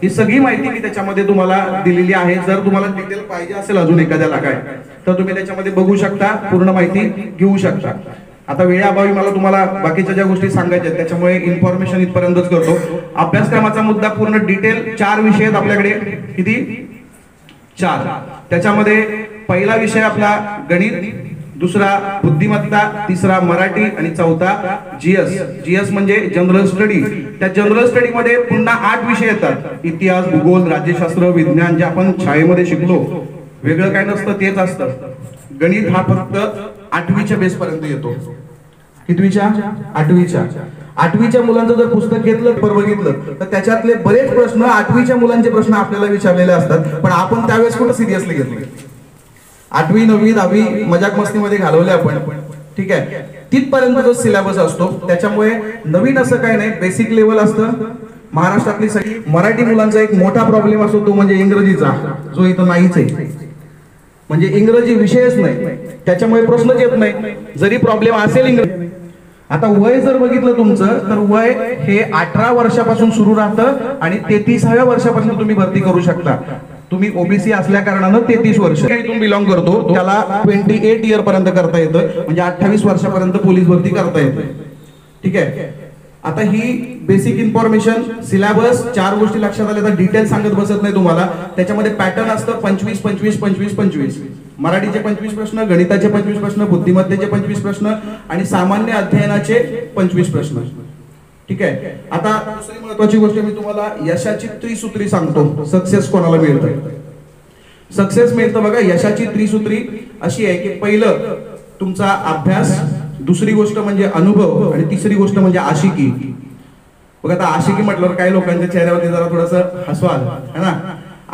Speaker 1: ही सगळी माहिती मी त्याच्यामध्ये तुम्हाला दिलेली आहे. जर तुम्हाला डिटेल पाहिजे असेल अजून एखाद्याला काय तर तुम्ही त्याच्यामध्ये बघू शकता, पूर्ण माहिती घेऊ शकता. आता वेळेअभावी मला तुम्हाला बाकीच्या ज्या गोष्टी सांगायच्या आहेत त्याच्यामुळे इन्फॉर्मेशन इथपर्यंतच करतो. अभ्यासक्रमाचा मुद्दा पूर्ण डिटेल 4 विषय आहेत आपल्याकडे. किती? 4. त्याच्यामध्ये पहिला विषय आपला गणित, दुसरा बुद्धिमत्ता, तिसरा मराठी आणि चौथा GS म्हणजे जनरल स्टडी. त्या जनरल स्टडी मध्ये पुन्हा 8 विषय येतात, इतिहास, भूगोल, राज्यशास्त्र, विज्ञान, जे आपण शाळेमध्ये शिकलो. वेगळं काय नसतं, तेच असतं. गणित हा फक्त 8वीच्या बेस पर्यंत येतो. कितवीच्या? 8वीच्या. 8वीच्या मुलांचं जर पुस्तक घेतलं बघितलं तर त्याच्यातले बरेच प्रश्न 8वीच्या मुलांचे प्रश्न आपल्याला विचारलेले असतात, पण आपण त्यावेळेस कुठं सिरियसली घेतले. 8वी 9वी 10वी मजाक मस्तीमध्ये घालवले आपण. ठीक आहे, तिथपर्यंतचा सिलेबस असतो. त्याच्यामुळे नवीन असं काही नाही, बेसिक लेवल असतं. महाराष्ट्रातली सगळी मराठी मुलांचा एक मोठा प्रॉब्लेम असतो तो म्हणजे इंग्रजीचा, जो इथं नाहीच आहे. म्हणजे इंग्रजी विषयच नाही, त्याच्यामुळे प्रश्नच येत नाही जरी प्रॉब्लेम असेल इंग्रजी. आता वय जर बघितलं तुमचं तर वय हे 18 वर्षापासून सुरू राहतं आणि 33व्या वर्षापासून तुम्ही भरती करू शकता. तुम्ही OBC असल्या कारणानं 33 वर्ष इथून बिलॉंग करतो त्याला 28 इयर पर्यंत करता येतं, म्हणजे 28 वर्षापर्यंत पोलीस भरती करता येते. ठीक आहे, आता ही बेसिक इन्फॉर्मेशन सिलेबस 4 गोष्टी लक्षात आल्या तर डिटेल सांगत बसत नाही तुम्हाला. त्याच्यामध्ये पॅटर्न असतं 25 25 25 25. मराठीचे 25 प्रश्न, गणिताचे 25 प्रश्न, बुद्धिमत्तेचे 25 प्रश्न आणि सामान्य अध्ययनाचे 25 प्रश्न. ठीक आहे. आता दुसरी महत्वाची गोष्ट मी तुम्हाला यशाची त्रिसूत्री सांगतो. सक्सेस कोणाला मिळतं? सक्सेस मिळतं बघा, यशाची त्रिसूत्री अशी आहे की पहिलं तुमचा अभ्यास, दुसरी गोष्ट म्हणजे अनुभव आणि तिसरी गोष्ट म्हणजे आशिकी. बघा आता आशिकी म्हटल्यावर काही लोकांच्या चेहऱ्यावरती जरा थोडंसं हसवाल है ना.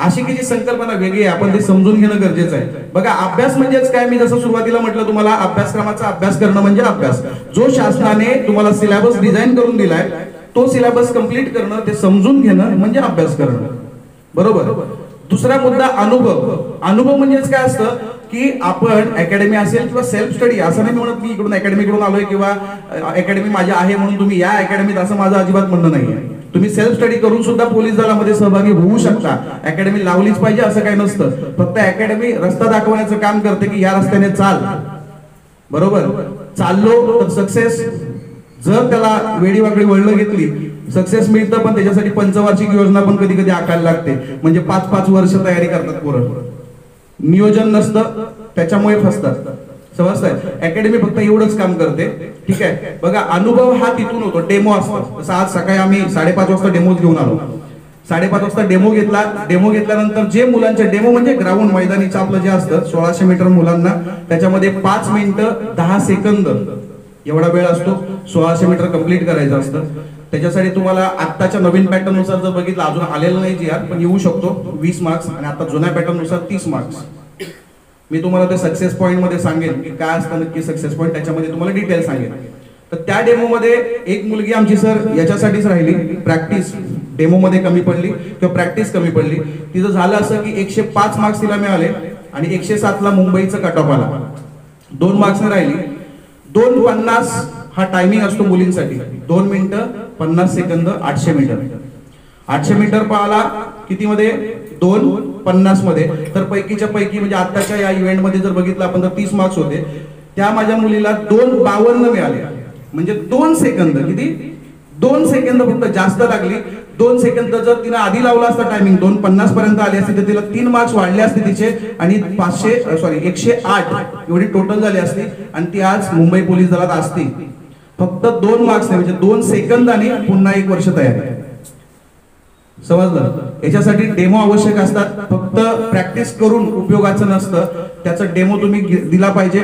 Speaker 1: आशिकीची संकल्पना वेगळी आहे, आपण ते समजून घेणं गरजेचं आहे. बघा अभ्यास म्हणजेच काय, मी जसं सुरुवातीला म्हटलं तुम्हाला अभ्यासक्रमाचा अभ्यास करणं म्हणजे अभ्यास. जो शासनाने तुम्हाला सिलेबस डिझाईन करून दिलाय तो सिलेबस कंप्लीट करणं, ते समजून घेणं म्हणजे अभ्यास करणं. बरोबर. दुसरा मुद्दा अनुभव. अनुभव म्हणजेच काय असतं की आपण अकॅडमी असेल किंवा सेल्फ स्टडी, असं नाही म्हणत मी इकडून अकॅडमीकडून आलोय किंवा अकॅडमी माझ्या आहे म्हणून तुम्ही या अकॅडमीत, असं माझं अजिबात म्हणणं नाहीये. तुम्ही सेल्फ स्टडी करून सुद्धा पोलीस दलामध्ये सहभागी होऊ शकता. अकॅडमी लावलीच पाहिजे असं काही नसतं. फक्त अकॅडमी रस्ता दाखवण्याचं काम करते की या रस्त्याने चाल. बरोबर. चाललो तर सक्सेस, जर त्याला वेडीवाकडी वळलं घेतली सक्सेस मिळतं, पण त्याच्यासाठी पंचवार्षिक योजना पण कधी कधी आखायला लागते. म्हणजे 5-5 वर्ष तयारी करतात पोरं, नियोजन नसतं त्याच्यामुळे फसतात. समजताय. अकॅडमी फक्त एवढंच काम करते. ठीक आहे. बघा अनुभव हा तिथून होतो, डेमो असतो. जसं आज सकाळी आम्ही 5:30 वाजता डेमो घेऊन आलो. 5:30 वाजता डेमो घेतला. डेमो घेतल्यानंतर जे मुलांचे डेमो म्हणजे ग्राउंड मैदानीचं आपलं जे असतं 1600 मीटर मुलांना, त्याच्यामध्ये 5 मिनिटं 10 सेकंद एवढा वेळ असतो. 1600 मीटर कंप्लीट करायचं असतं. त्याच्यासाठी तुम्हाला आत्ताच्या नवीन पॅटर्न नुसार जर बघितलं, अजून आलेलं नाही जी पण येऊ शकतो 20 मार्क्स आणि आता जुन्या पॅटर्न नुसार 30 मार्क्स. मी तुम्हाला ते सक्सेस पॉईंट मध्ये सांगेन की काय असतं नक्की सक्सेस पॉईंट, त्याच्यामध्ये तुम्हाला डिटेल सांगेन. तर त्या डेमो मध्ये एक मुलगी आमची सर याच्यासाठीच राहिली, प्रॅक्टिस डेमो मध्ये कमी पडली किंवा प्रॅक्टिस कमी पडली. तिचं झालं असं की 105 मार्क्स तिला मिळाले आणि 107 ला मुंबईचं कट ऑफ आला. 2 मार्क्सने राहिली. 2:50 हा टायमिंग असतो मुलींसाठी. 2 मिनिटं 50 सेकंद 800 मीटर. 800 मीटर पाहाला किती मध्ये? 2:50 मध्ये. तर पैकीच्या पैकी म्हणजे आताच्या या इव्हेंट मध्ये जर बघितलं आपण तर 30 मार्क्स होते. त्या माझ्या मुलीला 2:52 मिळाले. म्हणजे 2 सेकंद, किती? 2 सेकंद फक्त जास्त लागली. 2 सेकंद जर तिने आधी लावला असता टायमिंग 2:50 पर्यंत आली असती तर तिला 3 मार्क्स वाढले असते तिचे आणि 108 एवढी टोटल झाली असती आणि ती आज मुंबई पोलीस दलात असती. फक्त 2 मार्क्स म्हणजे 2 सेकंदाने पुन्हा 1 वर्ष तयारी. समजलं. याच्यासाठी डेमो आवश्यक असतात. फक्त प्रॅक्टिस करून उपयोगाचं नसतं, त्याचा डेमो तुम्ही दिला पाहिजे.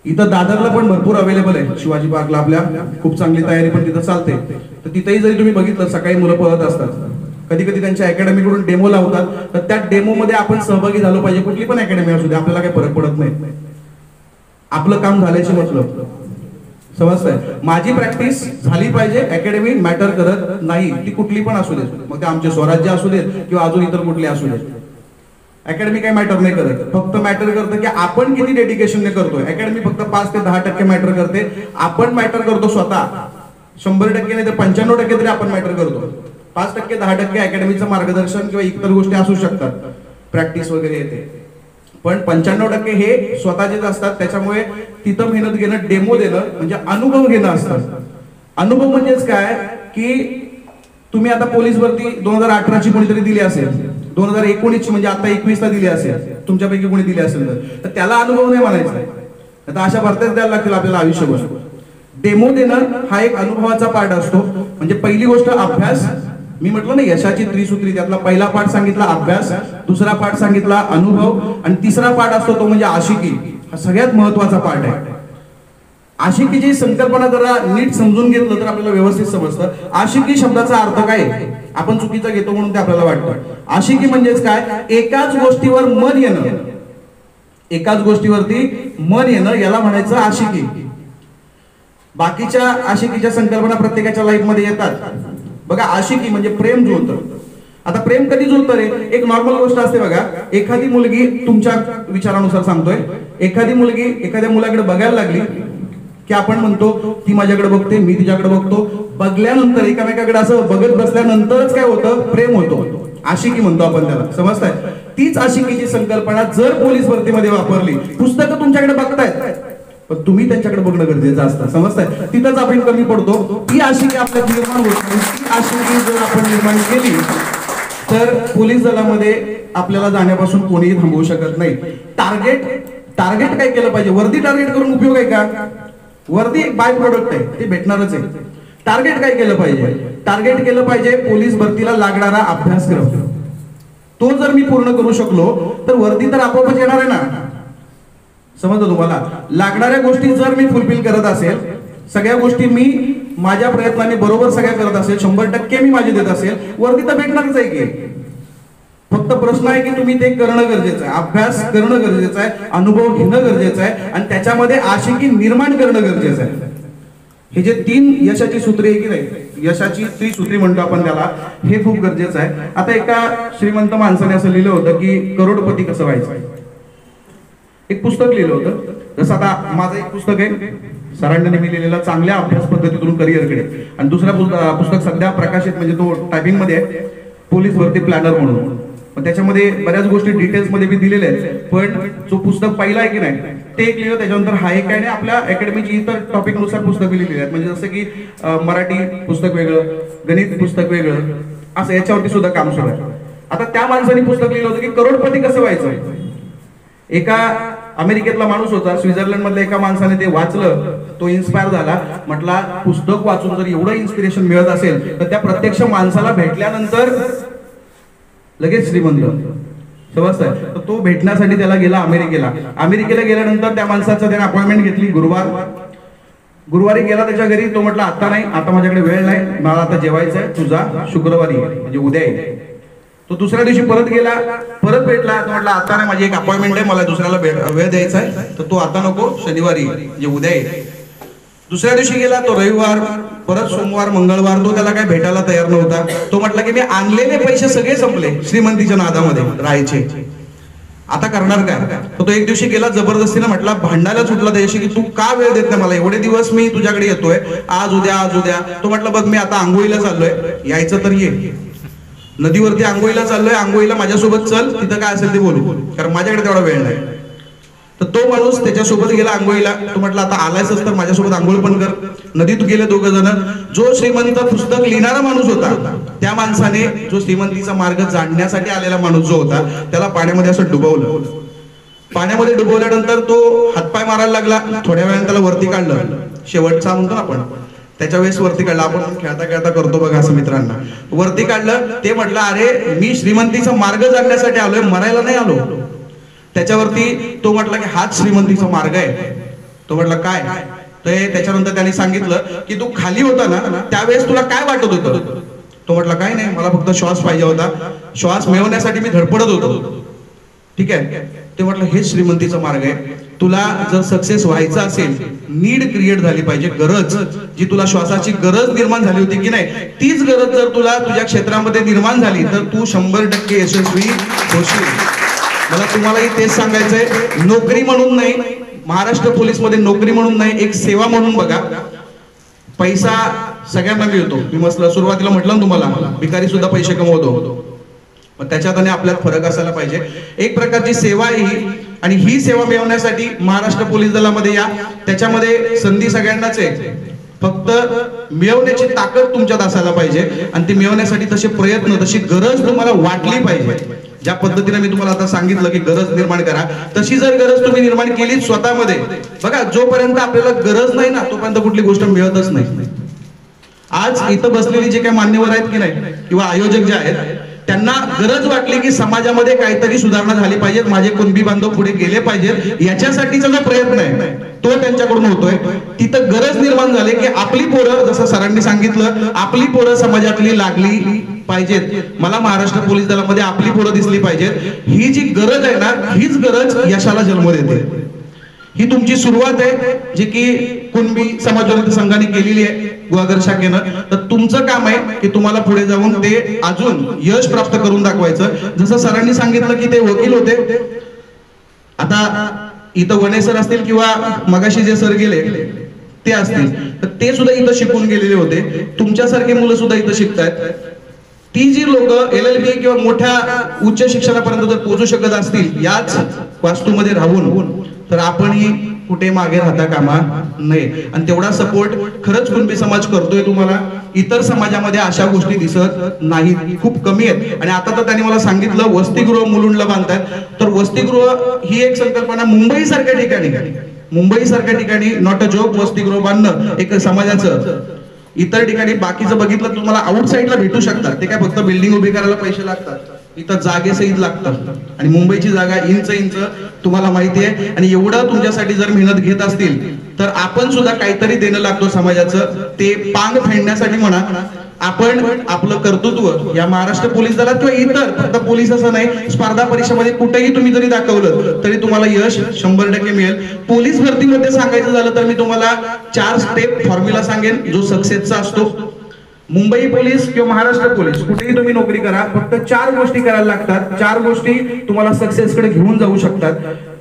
Speaker 1: इथं दादरला पण भरपूर अवेलेबल आहे. शिवाजी पार्कला आपल्या खूप चांगली तयारी पण तिथं चालते. तर तिथेही जरी तुम्ही बघितलं सकाळी मुलं पळत असतात. कधी कधी त्यांच्या अकॅडमीकडून डेमो लावतात. तर त्या डेमो मध्ये आपण सहभागी झालो पाहिजे. कुठली पण अकॅडमी असू दे, आपल्याला काही फरक पडत नाही. आपलं काम झाल्याचे मतलब. समजतंय. माझी प्रॅक्टिस झाली पाहिजे. अकॅडमी मॅटर करत नाही, ती कुठली पण असू देत. मग ते आमचे स्वराज्य असू देत किंवा अजून इतर कुठले असू देत. अकॅडमी काही मॅटर नाही करत. फक्त मॅटर करतं की आपण किती डेडिकेशनने करतोय. अकॅडमी फक्त 5 ते 10% मॅटर करते. आपण मॅटर करतो स्वतः. 100% नाही तर 95% तरी आपण मॅटर करतो. 5% 10% अकॅडमीचं मार्गदर्शन किंवा इतर गोष्टी असू शकतात, प्रॅक्टिस वगैरे येते. पण 95% हे स्वतःचेच असतात. त्याच्यामुळे तिथं मेहनत घेणं, डेमो देणं म्हणजे अनुभव घेणं असतं. अनुभव म्हणजेच काय की तुम्ही आता पोलीस भरती 2018 कोणीतरी दिली असेल, 2019 म्हणजे आता 21 ला दिली असेल, तुमच्यापैकी कोणी दिली असेल तर त्याला अनुभव नाही म्हणायचा. आता अशा भरत्याच द्यायला लागतील आपल्याला आयुष्यभर. डेमो देणं हा एक अनुभवाचा पार्ट असतो. म्हणजे पहिली गोष्ट अभ्यास. मी म्हटलं ना यशाची त्रिसूत्री, त्यातला पहिला पार्ट सांगितला अभ्यास, दुसरा पार्ट सांगितला अनुभव आणि तिसरा पार्ट असतो तो म्हणजे आशिकी. हा सगळ्यात महत्वाचा पार्ट आहे. आशिकीची संकल्पना जरा नीट समजून घेतलं तर आपल्याला व्यवस्थित समजतं. आशिकी शब्दाचा अर्थ काय आपण चुकीचा घेतो म्हणून ते आपल्याला वाटतं. आशिकी म्हणजेच काय? एकाच गोष्टीवर मन येणं. एकाच गोष्टीवरती मन येणं याला म्हणायचं आशिकी. बाकीच्या आशिकीच्या संकल्पना प्रत्येकाच्या लाईफ मध्ये येतात. बघा आशिकी म्हणजे प्रेम जुळतं. आता प्रेम कधी जुळतं रे? एक नॉर्मल गोष्ट असते बघा. एखादी मुलगी, तुमच्या विचारानुसार सांगतोय, एखादी मुलगी एखाद्या मुलाकडे बघायला लागली की आपण म्हणतो ती माझ्याकडे बघते, मी तिच्याकडे बघतो. बघल्यानंतर एकामेकाकडे असं बघत बसल्यानंतरच काय होतं? प्रेम होतो. आशिकी म्हणतो आपण त्याला. समजताय? तीच आशिकीची संकल्पना जर पोलीस भरतीमध्ये वापरली, पुस्तकं तुमच्याकडे बघतायत पण तुम्ही त्यांच्याकडे बघणं गरजेचं असतं, समजताय? तिथंच आपण कमी पडतो. ती आशिकी आपल्या निर्माण होत नाही. ती आशिकी जर आपण निर्माण केली तर पोलीस दलामध्ये आपल्याला जाण्यापासून कोणीही थांबवू शकत नाही. टार्गेट काय केलं पाहिजे? वर्दी टार्गेट करून उपयोग आहे का? वर्दी एक बाय प्रोडक्ट आहे, ते भेटणारच आहे. टार्गेट काय केलं पाहिजे? टार्गेट केलं पाहिजे पोलीस भरतीला लागणारा अभ्यासक्रम. तो जर मी पूर्ण करू शकलो तर वर्दी तर आपोआपच येणार आहे ना. समजलं तुम्हाला? लागणाऱ्या गोष्टी जर मी फुलफिल करत असेल, सगळ्या गोष्टी मी माझ्या प्रयत्नाने बरोबर सगळ्या करत असेल, 100% मी माझी देत असेल, वर्दी तर भेटणारच आहे की. फक्त प्रश्न आहे की तुम्ही ते करणं गरजेचं आहे, अभ्यास करणं गरजेचं आहे, अनुभव घेणं गरजेचं आहे आणि त्याच्यामध्ये आशिकी निर्माण करणं गरजेचं आहे. हे जे 3 यशाची सूत्रे आहे की नाही, यशाची त्रिसूत्री म्हणतो आपण त्याला, हे खूप गरजेचं आहे. आता एका श्रीमंत माणसाने असं लिहिलं होतं की करोडपती कसं व्हायचं. एक पुस्तक लिहिलं होतं. जसं आता माझं एक पुस्तक आहे सरांनी मी लिहिलेलं चांगल्या अभ्यास पद्धतीतून करिअरकडे, आणि दुसरा पुस्तक सध्या प्रकाशित म्हणजे तो टायपिंग मध्ये आहे, पोलीस भरती प्लॅनर म्हणून. त्याच्यामध्ये बऱ्याच गोष्टी डिटेल्स मध्ये मी दिलेल्या आहेत. पण जो पुस्तक पहिला आहे की नाही ते एक लिहिलं, त्याच्यानंतर हा एक आहे, आणि आपल्या अकॅडमीची इतर टॉपिक नुसार पुस्तकं लिहिलेली आहेत. म्हणजे जसं की मराठी पुस्तक वेगळं, गणित पुस्तक वेगळं, असं याच्यावरती सुद्धा काम सुरू आहे. आता त्या माणसाने पुस्तक लिहिलं होतं की करोडपती कसं व्हायचं. एका अमेरिकेतला माणूस होता, स्वित्झर्लंड मधल्या एका माणसाने ते वाचलं, तो इन्स्पायर झाला. म्हटला पुस्तक वाचून जर एवढं इन्स्पिरेशन मिळत असेल तर त्या प्रत्यक्ष माणसाला भेटल्यानंतर लगेच श्रीमंत, समजताय? तर तो भेटण्यासाठी त्याला गेला अमेरिकेला गेल्यानंतर त्या माणसाचं त्याने अपॉइंटमेंट घेतली. गुरुवारी गेला त्याच्या घरी. तो म्हटला आता नाही, आता माझ्याकडे वेळ नाही, मला आता जेवायचं आहे, तुझा शुक्रवारी म्हणजे उद्या आहे. तो दुसऱ्या दिवशी परत गेला, परत भेटला. तो म्हटला आता नाही, माझी एक अपॉइंटमेंट आहे, मला दुसऱ्याला वेळ द्यायचा आहे, तर तो आता नको, शनिवारी म्हणजे उद्या आहे. दुसऱ्या दिवशी गेला, तो रविवार, परत सोमवार, मंगळवार. तो त्याला काय भेटायला तयार नव्हता. तो म्हटला की मी आणलेले पैसे सगळे संपले श्रीमंतीच्या नादामध्ये राहायचे, आता करणार काय. तर तो एक दिवशी गेला जबरदस्तीने, म्हटला भांडायला सुटला त्याच्याशी की तू का वेळ देत नाही मला, एवढे दिवस मी तुझ्याकडे येतोय, आज उद्या. तो म्हटला बघ मी आता आंघोळीला चाललोय, यायचं तर ये. नदीवरती आंघोळीला चाललोय, आंघोळीला माझ्यासोबत चल, तिथं काय असेल ते बोलू, कारण माझ्याकडे तेवढा वेळ नाही. तर तो माणूस त्याच्यासोबत गेला आंघोळीला. तो म्हटला आता आलायसच तर माझ्यासोबत आंघोळ पण कर. नदीत गेले दोघं जण. जो श्रीमंत पुस्तक लिहिणारा माणूस होता, त्या माणसाने जो श्रीमंतीचा मार्ग जाणण्यासाठी आलेला माणूस जो होता त्याला पाण्यामध्ये असं डुबवलं. पाण्यामध्ये डुबवल्यानंतर तो हातपाय मारायला लागला. थोड्या वेळाने त्याला वरती काढलं, शेवटचा म्हणतो ना आपण, त्याच्या वेळेस वरती काढलं. आपण खेळता खेळता करतो बघा असं मित्रांना. वरती काढलं. ते म्हटलं अरे मी श्रीमंतीचा मार्ग जाणण्यासाठी आलोय, मरायला नाही आलो. त्याच्यावरती तो म्हटला की हाच श्रीमंतीचा मार्ग आहे. तो म्हटला काय. तर त्याच्यानंतर त्यांनी सांगितलं की तू खाली होता ना त्यावेळेस तुला काय वाटत होतं. तो म्हटला काय नाही, मला फक्त श्वास पाहिजे होता, श्वास मिळवण्यासाठी मी धडपडत होतो. ठीक आहे. ते म्हटलं हेच श्रीमंतीचा मार्ग आहे. तुला जर सक्सेस व्हायचं असेल, नीड क्रिएट झाली पाहिजे, गरज जी तुला श्वासाची गरज निर्माण झाली होती की नाही, तीच गरज जर तुला तुझ्या क्षेत्रामध्ये निर्माण झाली तर तू 100% यशस्वी होशील. मला तुम्हालाही तेच सांगायचंय, नोकरी म्हणून नाही, महाराष्ट्र पोलीस मध्ये नोकरी म्हणून नाही, एक सेवा म्हणून बघा. पैसा सगळ्यांना मिळतो, मी मस्त सुरुवातीला म्हटलं ना तुम्हाला, भिकारी सुद्धा पैसे कमवतो, पण त्याच्यात आणि आपल्यात फरक असायला पाहिजे. एक प्रकारची सेवा आहे ही, आणि ही सेवा मिळवण्यासाठी महाराष्ट्र पोलीस दलामध्ये या. त्याच्यामध्ये संधी सगळ्यांनाच आहे, फक्त मिळवण्याची ताकद तुमच्यात असायला पाहिजे, आणि ती मिळवण्यासाठी तसे प्रयत्न, तशी गरज तुम्हाला वाटली पाहिजे. ज्या पद्धतीने मी तुम्हाला आता सांगितलं की गरज निर्माण करा, तशी जर गरज तुम्ही निर्माण केली स्वतःमध्ये, बघा जोपर्यंत आपल्याला गरज नाही ना तोपर्यंत कुठली गोष्ट मिळतच नाही. आज इथं बसलेली जे काही मान्यवर आहेत की नाही, किंवा आयोजक जे आहेत, त्यांना गरज वाटली की समाजामध्ये काहीतरी सुधारणा झाली पाहिजे, माझे कुणबी बांधव पुढे गेले पाहिजेत, याच्यासाठीचा जो प्रयत्न आहे तो त्यांच्याकडून होतोय. तिथं गरज निर्माण झाली की आपली पोरं, जसं सरांनी सांगितलं, आपली पोरं समाजातली लागली पाहिजेत. मला महाराष्ट्र पोलीस दलामध्ये आपली पोरं दिसली पाहिजेत. ही जी गरज आहे ना, हीच गरज यशाला जन्म देते. ही तुमची सुरुवात आहे, जी की कुणबी समाजोन्नती संघाने केलेली आहे गुहागर शाखेनं. तर तुमचं काम आहे की तुम्हाला पुढे जाऊन ते अजून यश प्राप्त करून दाखवायचं. जसं सरांनी सांगितलं की ते वकील होते, आता इथं वने सर असतील किंवा मगाशी जे सर गेले ते असतील, तर ते सुद्धा इथं शिकून गेलेले होते. तुमच्यासारखे मुलं सुद्धा इथं शिकतायत. ती जी लोक LLB किंवा मोठ्या उच्च शिक्षणापर्यंत जर पोहोचू शकत असतील याच वास्तूमध्ये राहून, तर आपणही कुठे मागे राहता कामा नये. आणि तेवढा सपोर्ट खरंच कुणबी समाज करतोय तुम्हाला. इतर समाजामध्ये अशा गोष्टी दिसत नाहीत, खूप कमी आहेत. आणि आता तर त्यांनी मला सांगितलं वसतिगृह मुलुंडला बांधतात. तर वसतिगृह ही एक संकल्पना मुंबई सारख्या ठिकाणी नॉट अ जोक वसतिगृह बांधणं एक समाजाचं. इतर ठिकाणी बाकीचं बघितलं तुम्हाला आउटसाईडला भेटू शकतात, ते काय फक्त बिल्डिंग उभी करायला पैसे लागतात, इथं जागेसहित लागतात. आणि मुंबईची जागा इंच तुम्हाला माहिती आहे. आणि एवढं तुमच्यासाठी जर मेहनत घेत असतील तर आपण सुद्धा काहीतरी देणं लागतो समाजाचं. ते पांग फेडण्यासाठी म्हणा, आपण आपलं कर्तृत्व या महाराष्ट्र पोलीस दलात किंवा इतर फक्त पोलीस असं नाही, स्पर्धा परीक्षेमध्ये कुठेही तुम्ही जरी दाखवलं तरी तुम्हाला यश 100% मिळेल. पोलीस भरतीमध्ये सांगायचं झालं तर मी तुम्हाला 4 स्टेप फॉर्म्युला सांगेन जो सक्सेसचा असतो. मुंबई पोलीस किंवा महाराष्ट्र पोलीस कुठेही तुम्ही नोकरी करा, फक्त 4 गोष्टी करायला लागतात. 4 गोष्टी तुम्हाला सक्सेसकडे घेऊन जाऊ शकतात.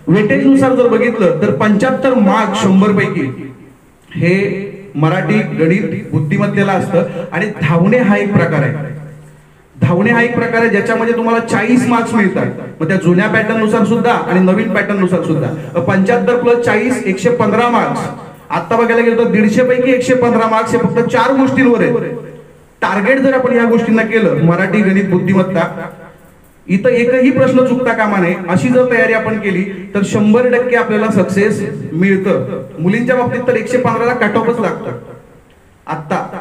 Speaker 1: वेटेज नुसार जर बघितलं तर 75 मार्क 100 पैकी हे मराठी गणित बुद्धिमत्तेला असतं. आणि धावणे हा एक प्रकार आहे ज्याच्यामध्ये तुम्हाला 40 मार्क्स मिळतात. मग त्या जुन्या पॅटर्न नुसार सुद्धा आणि नवीन पॅटर्न नुसार सुद्धा 75 + 40 115 मार्क्स. आता बघायला गेलं तर 150 पैकी 115 मार्क्स हे फक्त 4 गोष्टींवर आहे. टार्गेट जर आपण या गोष्टींना केलं, मराठी गणित बुद्धिमत्ता, इथं एकही प्रश्न चुकता कामा नये, अशी जर तयारी आपण केली तर 100% आपल्याला सक्सेस मिळतं. मुलींच्या बाबतीत तर 115ला कट ऑफच लागतं आता.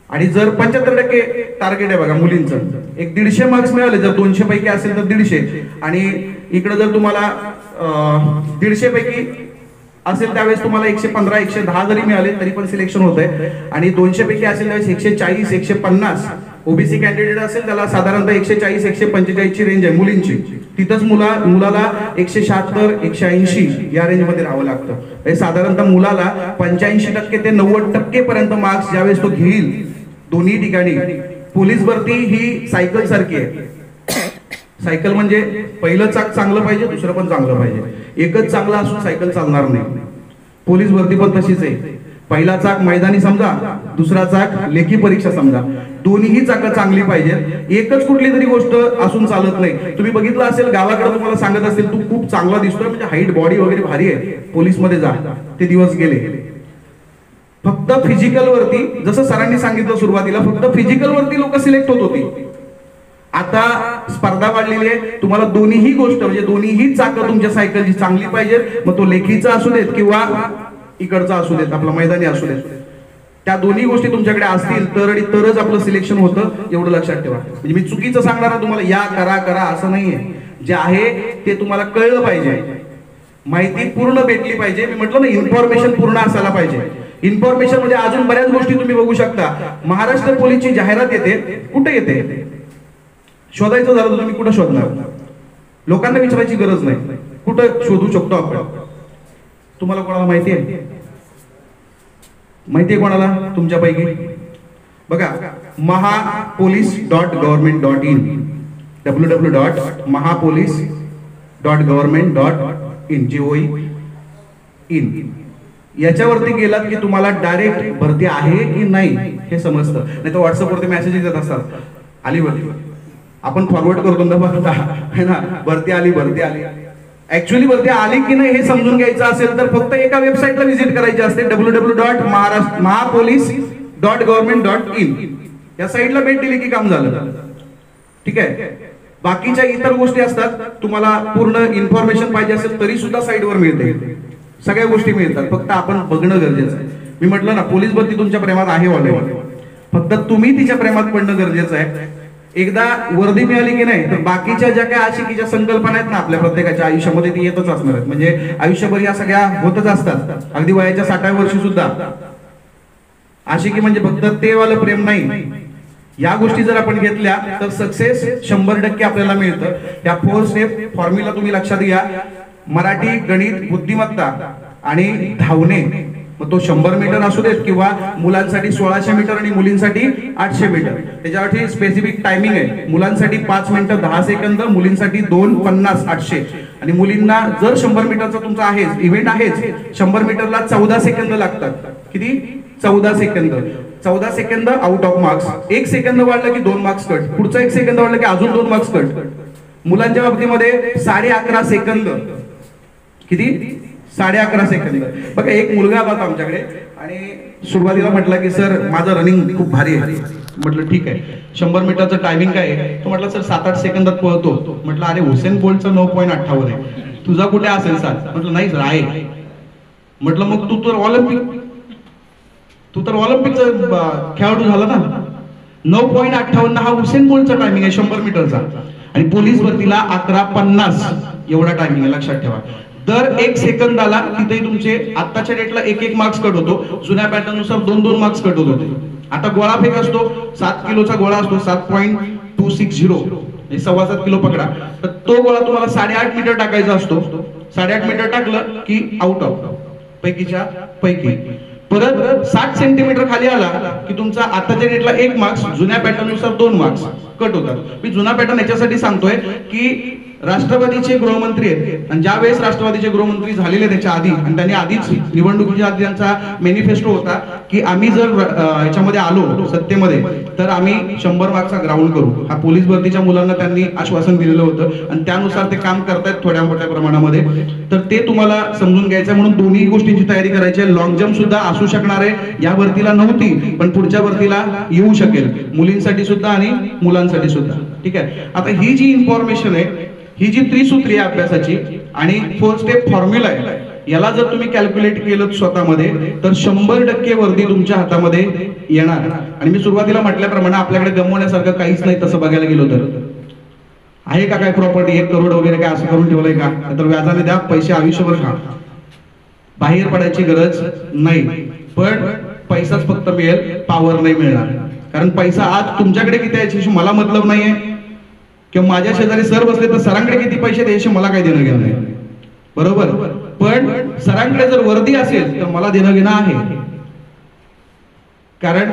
Speaker 1: आणि जर 75% टार्गेट आहे बघा मुलींचं, एक 150 मार्क्स मिळाले, जर 200 पैकी असेल तर 150. आणि इकडे जर तुम्हाला 150 पैकी असेल त्यावेळेस तुम्हाला 115 110 जरी मिळाले तरी पण सिलेक्शन होत आहे. आणि 200 पैकी असेल त्यावेळेस 140 150. ओबीसी कॅन्डिडेट असेल त्याला साधारणतः 140 145 ची रेंज आहे मुलींची. तिथंच मुलाला 176 180 या रेंज मध्ये राहावं लागतं. साधारणतः मुलाला 85% ते 90% पर्यंत मार्क्स ज्यावेळेस तो घेईल दोन्ही ठिकाणी. पोलीस भरती ही सायकल सारखी आहे. सायकल म्हणजे पहिलं चाक चांगलं पाहिजे, दुसरं पण चांगलं पाहिजे. एकच चांगलं असून सायकल चालणार नाही. पोलीस भरती पण तशीच आहे. पहिला चाक मैदानी समजा, दुसरा चाक लेखी परीक्षा समजा. दोन्हीही चाकं चांगली पाहिजे. एकच कुठली तरी गोष्ट असून चालत नाही. तुम्ही बघितलं असेल गावाकडे तुम्हाला सांगत असेल तू खूप चांगला दिसतोय, म्हणजे हाईट बॉडी वगैरे भारी आहे, पोलीस मध्ये जा. ते दिवस गेले. फक्त फिजिकल वरती, जसं सरांनी सांगितलं सुरुवातीला, फक्त फिजिकल वरती लोक सिलेक्ट होत होती. आता स्पर्धा वाढलेली आहे. तुम्हाला दोन्हीही गोष्ट म्हणजे दोन्हीही चाकं तुमच्या सायकलची चांगली पाहिजे. मग तो लेखीचा असू देत किंवा इकडचा असू देत, आपला मैदानी असू देत, त्या दोन्ही गोष्टी तुमच्याकडे असतील तरच आपलं सिलेक्शन होतं. एवढं लक्षात ठेवा. म्हणजे मी चुकीचं सांगणार तुम्हाला या करा असं नाहीये. जे आहे ते तुम्हाला कळलं पाहिजे, माहिती पूर्ण भेटली पाहिजे. मी म्हटलं ना, इन्फॉर्मेशन पूर्ण असायला पाहिजे. इन्फॉर्मेशन मध्ये अजून बऱ्याच गोष्टी तुम्ही बघू शकता. महाराष्ट्र पोलीसची जाहिरात येते, कुठे येते? शोधायचं झालं तर तुम्ही कुठं शोधणार? लोकांना विचारायची गरज नाही, कुठं शोधू शकतो आपण? तुम्हाला कोणाला माहिती आहे कोणाला तुमच्यापैकी? बघा, mahapolice.government.in www.mahapolice.government.in याच्यावरती गेलात की तुम्हाला डायरेक्ट भरती आहे की नाही हे समजतं. नाही तर व्हॉट्सअपवरती मेसेज येत असतात, आली भरती, आपण फॉरवर्ड करतो ना बघता है ना, भरती आली. ऍक्च्युअली भरती आली की नाही हे समजून घ्यायचं असेल तर फक्त एका वेबसाईटला व्हिजिट करायची असते, www.mahapolice.government.in. या साईटला भेट दिली की काम झालं. ठीक आहे. बाकीच्या इतर गोष्टी असतात, तुम्हाला पूर्ण इन्फॉर्मेशन पाहिजे असेल तरी सुद्धा साईटवर मिळते. सगळ्या गोष्टी मिळतात, फक्त आपण बघणं गरजेचं आहे. मी म्हटलं ना, पोलीस भरती तुमच्या प्रेमात आहे ऑलरेडी, फक्त तुम्ही तिच्या प्रेमात पडणं गरजेचं आहे. एकदा वर्दी मिळाली की नाही तर बाकीच्या ज्या काही आशिकीच्या संकल्पना आहेत ना आपल्या प्रत्येकाच्या आयुष्यामध्ये ती येतच असणार आहेत. म्हणजे आयुष्यभर या सगळ्या होतच असतात. अगदी वयाच्या 60व्या वर्षी सुद्धा आशिकी म्हणजे फक्त ते वालं प्रेम नाही. या गोष्टी जर आपण घेतल्या तर सक्सेस 100% आपल्याला मिळतं. या 4 स्टेप फॉर्म्युला तुम्ही लक्षात घ्या. मराठी गणित बुद्धिमत्ता आणि धावणे. मग तो 100 मीटर असू देत किंवा मुलांसाठी 1600 मीटर आणि मुलींसाठी 800 मीटर. त्याच्यासाठी स्पेसिफिक टायमिंग आहे. मुलांसाठी 5 मिनिटं 10 सेकंद, मुलींसाठी 2:50 800. आणि मुलींना जर 100 मीटरचा तुमचा आहे इव्हेंट आहेच, 100 मीटरला 14 सेकंद लागतात. किती? 14 second. 14 second out of marks. 1 second वाढलं की 2 मार्क्स कट, पुढचा 1 सेकंद वाढलं की अजून 2 मार्क्स कट. मुलांच्या बाबतीमध्ये 11.5 सेकंद. किती? 11.5 सेकंद. बघा एक मुलगा आला होता आमच्याकडे आणि सुरुवातीला म्हटलं की सर माझं रनिंग खूप भारी आहे. म्हटलं ठीक आहे, 100 मीटरचं टायमिंग काय आहे? तो म्हटलं सर 7-8 सेकंदात पळतो. म्हटलं अरे हुसेन बोल्टचं 9.58 आहे, तुझा कुठे असेल सर? म्हटलं नाही सर आहे. म्हटलं मग तू तर ऑलिम्पिकचा खेळाडू झाला ना. 9.58 हा हुसेन बोल्टचा टायमिंग आहे 100 मीटरचा. आणि पोलीस भरतीला 11:50 एवढा टायमिंग आहे, लक्षात ठेवा. दर 1 सेकंदाला तिथे तुमचे आत्ताच्या डेटला 1 मार्क्स कट होतो. जुन्या पॅटर्न नुसार 2 मार्क्स कट होत होते. आता गोळा फेक असतो, 7 किलोचा गोळा असतो, 7.260 7.25 किलो पकडा. तर तो गोळा तुम्हाला 8.5 मीटर टाकायचा असतो. 8.5 मीटर टाकलं की आउट ऑफ पैकीच्या पैकी. परत 60 सेंटीमीटर खाली आला की तुमचा आताच्या डेटला 1 मार्क्स, जुन्या पॅटर्न नुसार 2 मार्क्स कट होतात. मी जुना पॅटर्न याच्यासाठी सांगतोय की राष्ट्रवादीचे गृहमंत्री आहेत आणि ज्या वेळेस राष्ट्रवादीचे गृहमंत्री झालेले त्याच्या आधी आणि त्यांनी आधीच निवडणुकीच्या आधी त्यांचा मॅनिफेस्टो होता की आम्ही जर याच्यामध्ये आलो सत्तेमध्ये तर आम्ही 100 मार्क्सचा ग्राउंड करू. हा पोलीस भरतीच्या मुलांना त्यांनी आश्वासन दिलेलं होतं आणि त्यानुसार ते काम करतायत थोड्या मोठ्या प्रमाणामध्ये. तर ते तुम्हाला समजून घ्यायचं म्हणून दोन्ही गोष्टींची तयारी करायची आहे. लॉंग जम्प सुद्धा असू शकणार आहे, या भरतीला नव्हती पण पुढच्या भरतीला येऊ शकेल, मुलींसाठी सुद्धा आणि मुलांसाठी सुद्धा. ठीक आहे. आता ही जी इन्फॉर्मेशन आहे, ही जी त्रिसूत्री आहे अभ्यासाची आणि 4 स्टेप फॉर्म्युला आहे, याला जर तुम्ही कॅल्क्युलेट केलं स्वतःमध्ये तर 100% वर्दी तुमच्या हातामध्ये येणार. आणि मी सुरुवातीला म्हटल्याप्रमाणे आपल्याकडे गमवण्यासारखं काहीच नाही तसं बघायला गेलो तर. आहे का काय प्रॉपर्टी 1 करोड वगैरे काय असं करून ठेवलंय का? तर व्याजाने द्या, पैसे आयुष्यभर खा, बाहेर पडायची गरज नाही. पण पैसाच फक्त मिळेल, पॉवर नाही मिळणार. कारण पैसा आज तुमच्याकडे किती याच्याशी मला मतलब नाहीये, किंवा माझ्या शेजारी सर बसले तर सरांकडे किती पैसे द्यायचे मला काही देणं घेणं नाही, बरोबर. पण सरांकडे जर वर्दी असेल तर मला देणं घेणं आहे. कारण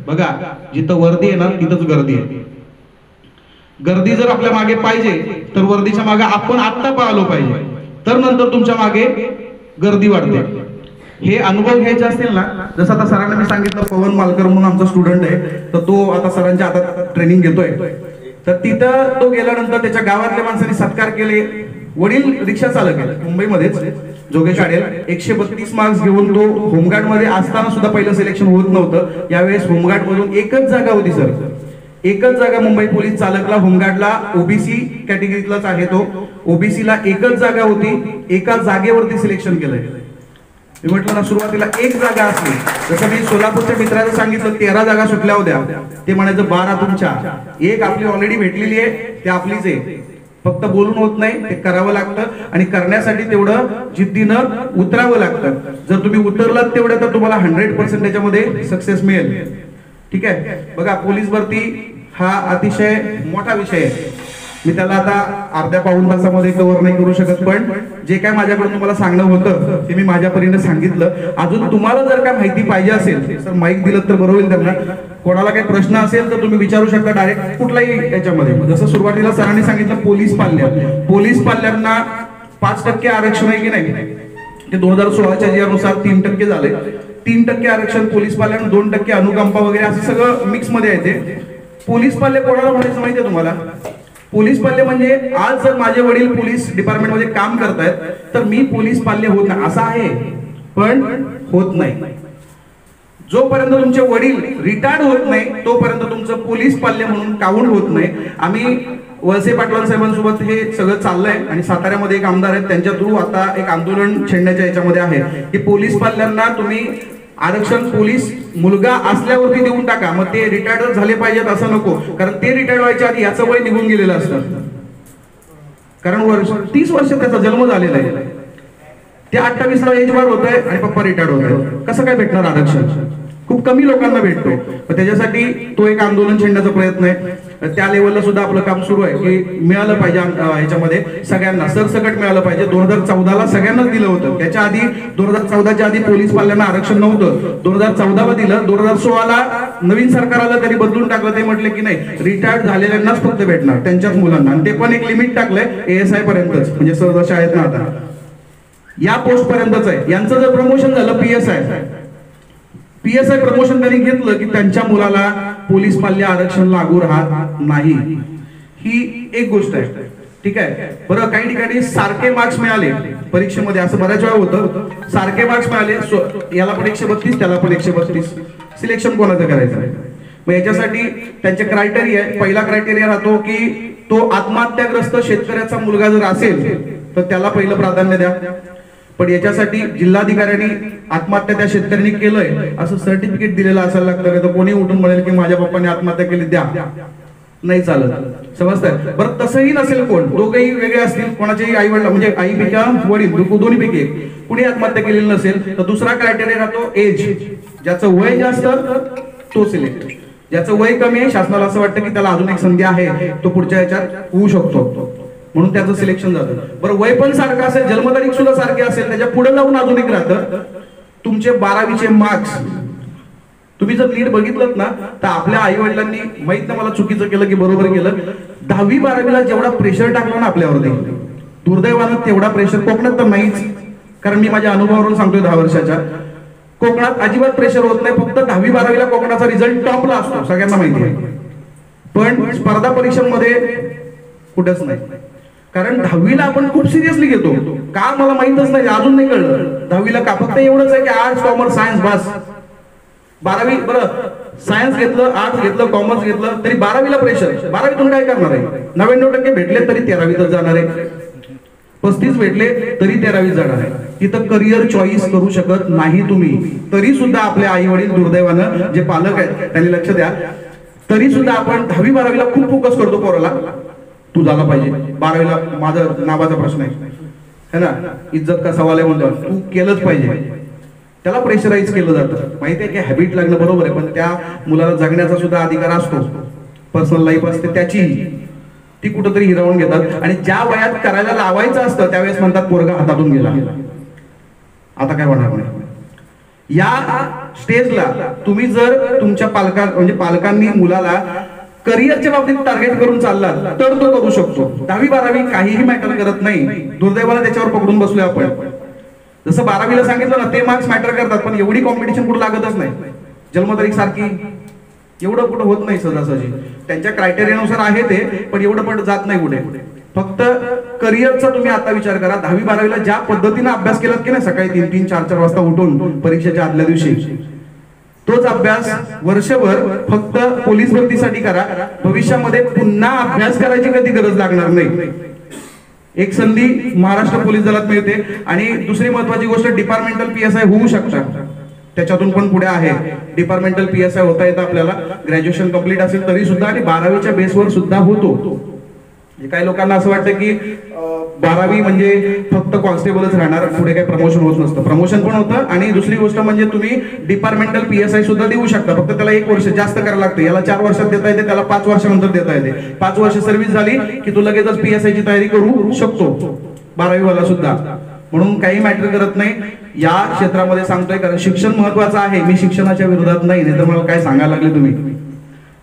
Speaker 1: बघा जिथं वर्दी आहे ना तिथंच गर्दी आहे. गर्दी जर आपल्या मागे पाहिजे तर वर्दीच्या मागे आपण आत्ता पाळलो पाहिजे, तर नंतर तुमच्या मागे गर्दी वाढते. हे अनुभव घ्यायचे असतील ना, जसं आता सरांना मी सांगितलं, पवन मालकर म्हणून आमचा स्टुडंट आहे, तर तो आता सरांच्या हातात ट्रेनिंग घेतोय. तर तिथं तो गेल्यानंतर त्याच्या गावातल्या माणसांनी सत्कार केले. वडील रिक्षा चालक आहे मुंबईमध्येच, जोगे शाळेत 132 मार्क्स घेऊन तो होमगार्ड मध्ये असताना सुद्धा पहिलं सिलेक्शन होत नव्हतं. यावेळेस होमगार्ड मधून एकच जागा होती सर, एकच जागा मुंबई पोलीस चालकला. होमगार्डला ओबीसी कॅटेगरीतलाच आहे तो, ओबीसीला एकच जागा होती, एका जागेवरती सिलेक्शन केलंय. मी म्हटलं ना सुरुवातीला 1 जागा असली, जसं मी सोलापूरच्या मित्राचं सांगितलं 13 जागा सुटल्या होत्या, ते म्हणायचं 12 तुमच्या, 1 आपली ऑलरेडी भेटलेली आहे, ते आपलीच आहे. फक्त बोलून होत नाही, ते करावं लागतं आणि करण्यासाठी तेवढं जिद्दीनं उतरावं लागतं. जर तुम्ही उतरलात तेवढं तर तुम्हाला 100% त्याच्यामध्ये सक्सेस मिळेल. ठीक आहे. बघा पोलीस भरती हा अतिशय मोठा विषय आहे. मी त्याला आता अर्ध्या पाऊण तासामध्ये कव्हर नाही करू शकत, पण जे काय माझ्याकडून तुम्हाला सांगणं होतं ते मी माझ्या परीने सांगितलं. अजून तुम्हाला जर काय माहिती पाहिजे असेल सर माईक दिलं तर बरं होईल त्यांना. कोणाला काही प्रश्न असेल तर तुम्ही विचारू शकता डायरेक्ट कुठलाही याच्यामध्ये. जसं सुरुवातीला सरांनी सांगितलं पोलीस पाल्यांना 5% आरक्षण आहे की नाही, ते 2016च्या जियानुसार 3% झाले. 3% आरक्षण पोलीस पाल्यांना, 2% अनुकंपा वगैरे असं सगळं मिक्स मध्ये आहे. ते पोलीस पाल्य कोणाला म्हणायचं माहितीये तुम्हाला? पोलीस पाल्य म्हणजे आज जर माझे वडील पोलीस डिपार्टमेंट मध्ये काम करतायत तर मी पोलीस पाल्य होत नाही असं आहे, पण होत नाही. जोपर्यंत तुमचे वडील रिटायर्ड होत नाही तोपर्यंत तुमचं पोलीस पाल्य म्हणून काउंट होत नाही. आम्ही वळसे पाटलां साहेबांसोबत हे सगळं चाललंय आणि साताऱ्यामध्ये एक आमदार आहेत, त्यांच्या थ्रू आता एक आंदोलन छेडण्याच्या याच्यामध्ये आहे की पोलीस पाल्यांना तुम्ही आरक्षण पोलीस मुलगा असल्यावरती देऊन टाका, मग ते रिटायर्ड झाले पाहिजेत असं नको. कारण ते रिटायर्ड व्हायच्या आधी याचं वय निघून गेलेलं असतं. कारण 30 वर्ष त्याचा जन्म झालेला आहे, ते 28ला एज बार होत आहे आणि पप्पा रिटायर्ड होत आहे. कसं काय भेटणार आरक्षण? खूप कमी लोकांना भेटतो. त्याच्यासाठी तो एक आंदोलन छेडण्याचा प्रयत्न आहे. त्या लेवलला सुद्धा आपलं काम सुरू आहे की मिळालं पाहिजे ह्याच्यामध्ये सगळ्यांना, सरसकट मिळालं पाहिजे. 2014ला सगळ्यांनाच दिलं होतं, त्याच्या आधी 2014च्या आधी पोलीस पाल्यांना आरक्षण नव्हतं. 2014ला दिलं, 2016ला नवीन सरकार आलं तरी बदलून टाकलं. ते म्हटले की नाही रिटायर्ड झालेल्यांनाच फक्त भेटणार, त्यांच्याच मुलांना, आणि ते पण एक लिमिट टाकलंय ASI पर्यंतच, म्हणजे सहज आहेत ना आता या पोस्ट पर्यंतच आहे. यांचं जर प्रमोशन झालं PSI प्रमोशन त्यांनी घेतलं की त्यांच्या मुलाला पोलीस पाल्य आरक्षण लागू राहत नाही. ही एक गोष्ट आहे. ठीक आहे. बरं, काही ठिकाणी सारखे मार्क्स मिळाले परीक्षेमध्ये, असं बऱ्याच वेळा होतं. सारखे मार्क्स मिळाले, याला पण 132, त्याला पण 132, सिलेक्शन कोणाचं करायचं? मग याच्यासाठी त्यांचे क्रायटेरिया, पहिला क्रायटेरिया राहतो की तो आत्महत्याग्रस्त शेतकऱ्याचा मुलगा जर असेल तर त्याला पहिलं प्राधान्य द्या. पण याच्यासाठी जिल्हाधिकाऱ्यांनी आत्महत्या त्या शेतकऱ्यांनी केलंय असं सर्टिफिकेट दिलेलं असायला लागतं, नाही तर कोणी उठून म्हणेल की माझ्या पप्पाने आत्महत्या केली, द्या, नाही चालत. समजतंय? बरं, तसंही नसेल, कोण दोघेही वेगळे असतील, कोणाचेही आई वडील म्हणजे आई पिका वडील दोन्ही पैकी कुणी आत्महत्या केलेली नसेल तर दुसरा क्रायटेरिया राहतो एज. ज्याचं वय जास्त तो सिलेक्ट, ज्याचं वय कमी आहे शासनाला असं वाटतं की त्याला अजून एक संधी आहे, तो पुढच्या ह्याच्यात होऊ शकतो, म्हणून त्याचं सिलेक्शन जातं. बरं, वय पण सारखं असेल, जन्मतारीख सुद्धा सारखी असेल, त्याच्या पुढे जाऊन अजून एक राहतं तुमचे 12वीचे मार्क्स. तुम्ही जर नीट बघितलं ना तर आपल्या आई वडिलांनी, माहित ना मला चुकीचं केलं की बरोबर केलं, 10वी 12वीला जेवढा प्रेशर टाकला ना आपल्यावरती, दुर्दैवानं तेवढा प्रेशर कोकणात तर नाहीच. कारण मी माझ्या अनुभवावरून सांगतोय, 10 वर्षाच्या कोकणात अजिबात प्रेशर होत नाही. फक्त 10वी 12वीला कोकणाचा रिझल्ट टॉपला असतो, सगळ्यांना माहिती आहे. पण स्पर्धा परीक्षांमध्ये कुठेच नाही. कारण 10वीला आपण खूप सिरियसली घेतो. का मला माहितच नाही, अजून नाही कळलं 10वीला का. फक्त एवढंच आहे की आर्ट्स कॉमर्स सायन्स बस. 12वी बरं, सायन्स घेतलं, आर्ट्स घेतलं, कॉमर्स घेतलं तरी 12वीला प्रेशर. 12वीतून काय करणार आहे? 99% भेटले तरी 13वीतच जाणार आहे, 35 भेटले तरी 13वीत जाणार आहे. तिथं करिअर चॉईस करू शकत नाही तुम्ही. तरी सुद्धा आपले आई वडील, दुर्दैवानं जे पालक आहेत त्यांनी लक्ष द्या, तरी सुद्धा आपण 10वी 12वीला खूप फोकस करतो पोराला, तू झाला पाहिजे 12वीला, माझं नावाचा प्रश्न आहे ना, इज्जत का सवाल आहे म्हणतो, तू केलंच पाहिजे. त्याला प्रेशराईज केलं जातं. माहिती आहे की हॅबिट लागणं बरोबर आहे, पण त्या मुलाला जगण्याचा सुद्धा अधिकार असतो, पर्सनल लाईफ असते त्याची, ती कुठंतरी हिरावून घेतात. आणि ज्या वयात करायला लावायचं असतं त्यावेळेस म्हणतात पोरगा हातातून गेला, आता काय होणार नाही. या स्टेजला तुम्ही जर तुमच्या पालकांनी मुलाला करिअरच्या बाबतीत टार्गेट करून चाललात तर तो करू शकतो. 10वी 12वी काहीही मॅटर करत नाही. दुर्दैवाला त्याच्यावर पकडून बसलोय आपण. जसं 12वीला सांगितलं ना, ते मार्क्स मॅटर करतात, पण एवढी कॉम्पिटिशन कुठं लागतच नाही. जन्मतारीख सारखी एवढं कुठं होत नाही सहजासहजी. त्यांच्या क्रायटेरियानुसार आहे ते, पण एवढं पण जात नाही कुठे. फक्त करिअरचा तुम्ही आता विचार करा. 10वी 12वीला ज्या पद्धतीने अभ्यास केलात की नाही, सकाळी 3-3, 4-4 वाजता उठून परीक्षेच्या आदल्या दिवशी, तोच अभ्यास वर्षभर फक्त पोलीस भरतीसाठी करा. भविष्यामध्ये पुन्हा अभ्यास करायची कधी गरज लागणार नाही. एक संधी महाराष्ट्र पोलीस दलात मिळते. आणि दुसरी महत्वाची गोष्ट, डिपार्टमेंटल PSI होऊ शकतात, त्याच्यातून पण पुढे आहे. डिपार्टमेंटल PSI होता येतं आपल्याला, ग्रॅज्युएशन कंप्लीट असेल तरी सुद्धा, आणि 12वीच्या बेसवर सुद्धा होतो. काही लोकांना असं वाटतं की 12वी म्हणजे फक्त कॉन्स्टेबलच राहणार, पुढे काही प्रमोशन होत नसतं. प्रमोशन पण होतं. आणि दुसरी गोष्ट म्हणजे तुम्ही डिपार्टमेंटल PSI सुद्धा देऊ शकता, फक्त त्याला 1 वर्ष जास्त करायला लागतं. याला 4 वर्षात देता येते, त्याला 5 वर्षानंतर देता येते. 5 वर्ष सर्व्हिस झाली की तू लगेचच PSI ची तयारी करू शकतो, 12वी वाला सुद्धा. म्हणून काही मॅटर करत नाही या क्षेत्रामध्ये सांगतोय, कारण शिक्षण महत्वाचं आहे. मी शिक्षणाच्या विरोधात नाही, तर मला काय सांगायला लागले तुम्ही,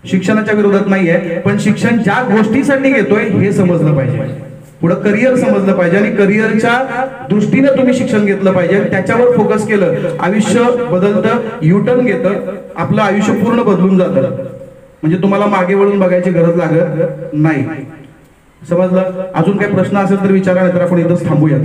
Speaker 1: शिक्षणाच्या विरोधात नाहीये, पण शिक्षण ज्या गोष्टीसाठी घेतोय हे समजलं पाहिजे, पुढे करिअर समजलं पाहिजे, आणि करिअरच्या दृष्टीने तुम्ही शिक्षण घेतलं पाहिजे. त्याच्यावर फोकस केलं, आयुष्य बदलतं, युटर्न घेतं, आपलं आयुष्य पूर्ण बदलून जातं. म्हणजे तुम्हाला मागे वळून बघायची गरज लागत नाही. समजलं? अजून काही प्रश्न असेल तर विचारा, नाहीतर आपण इथंच थांबूया.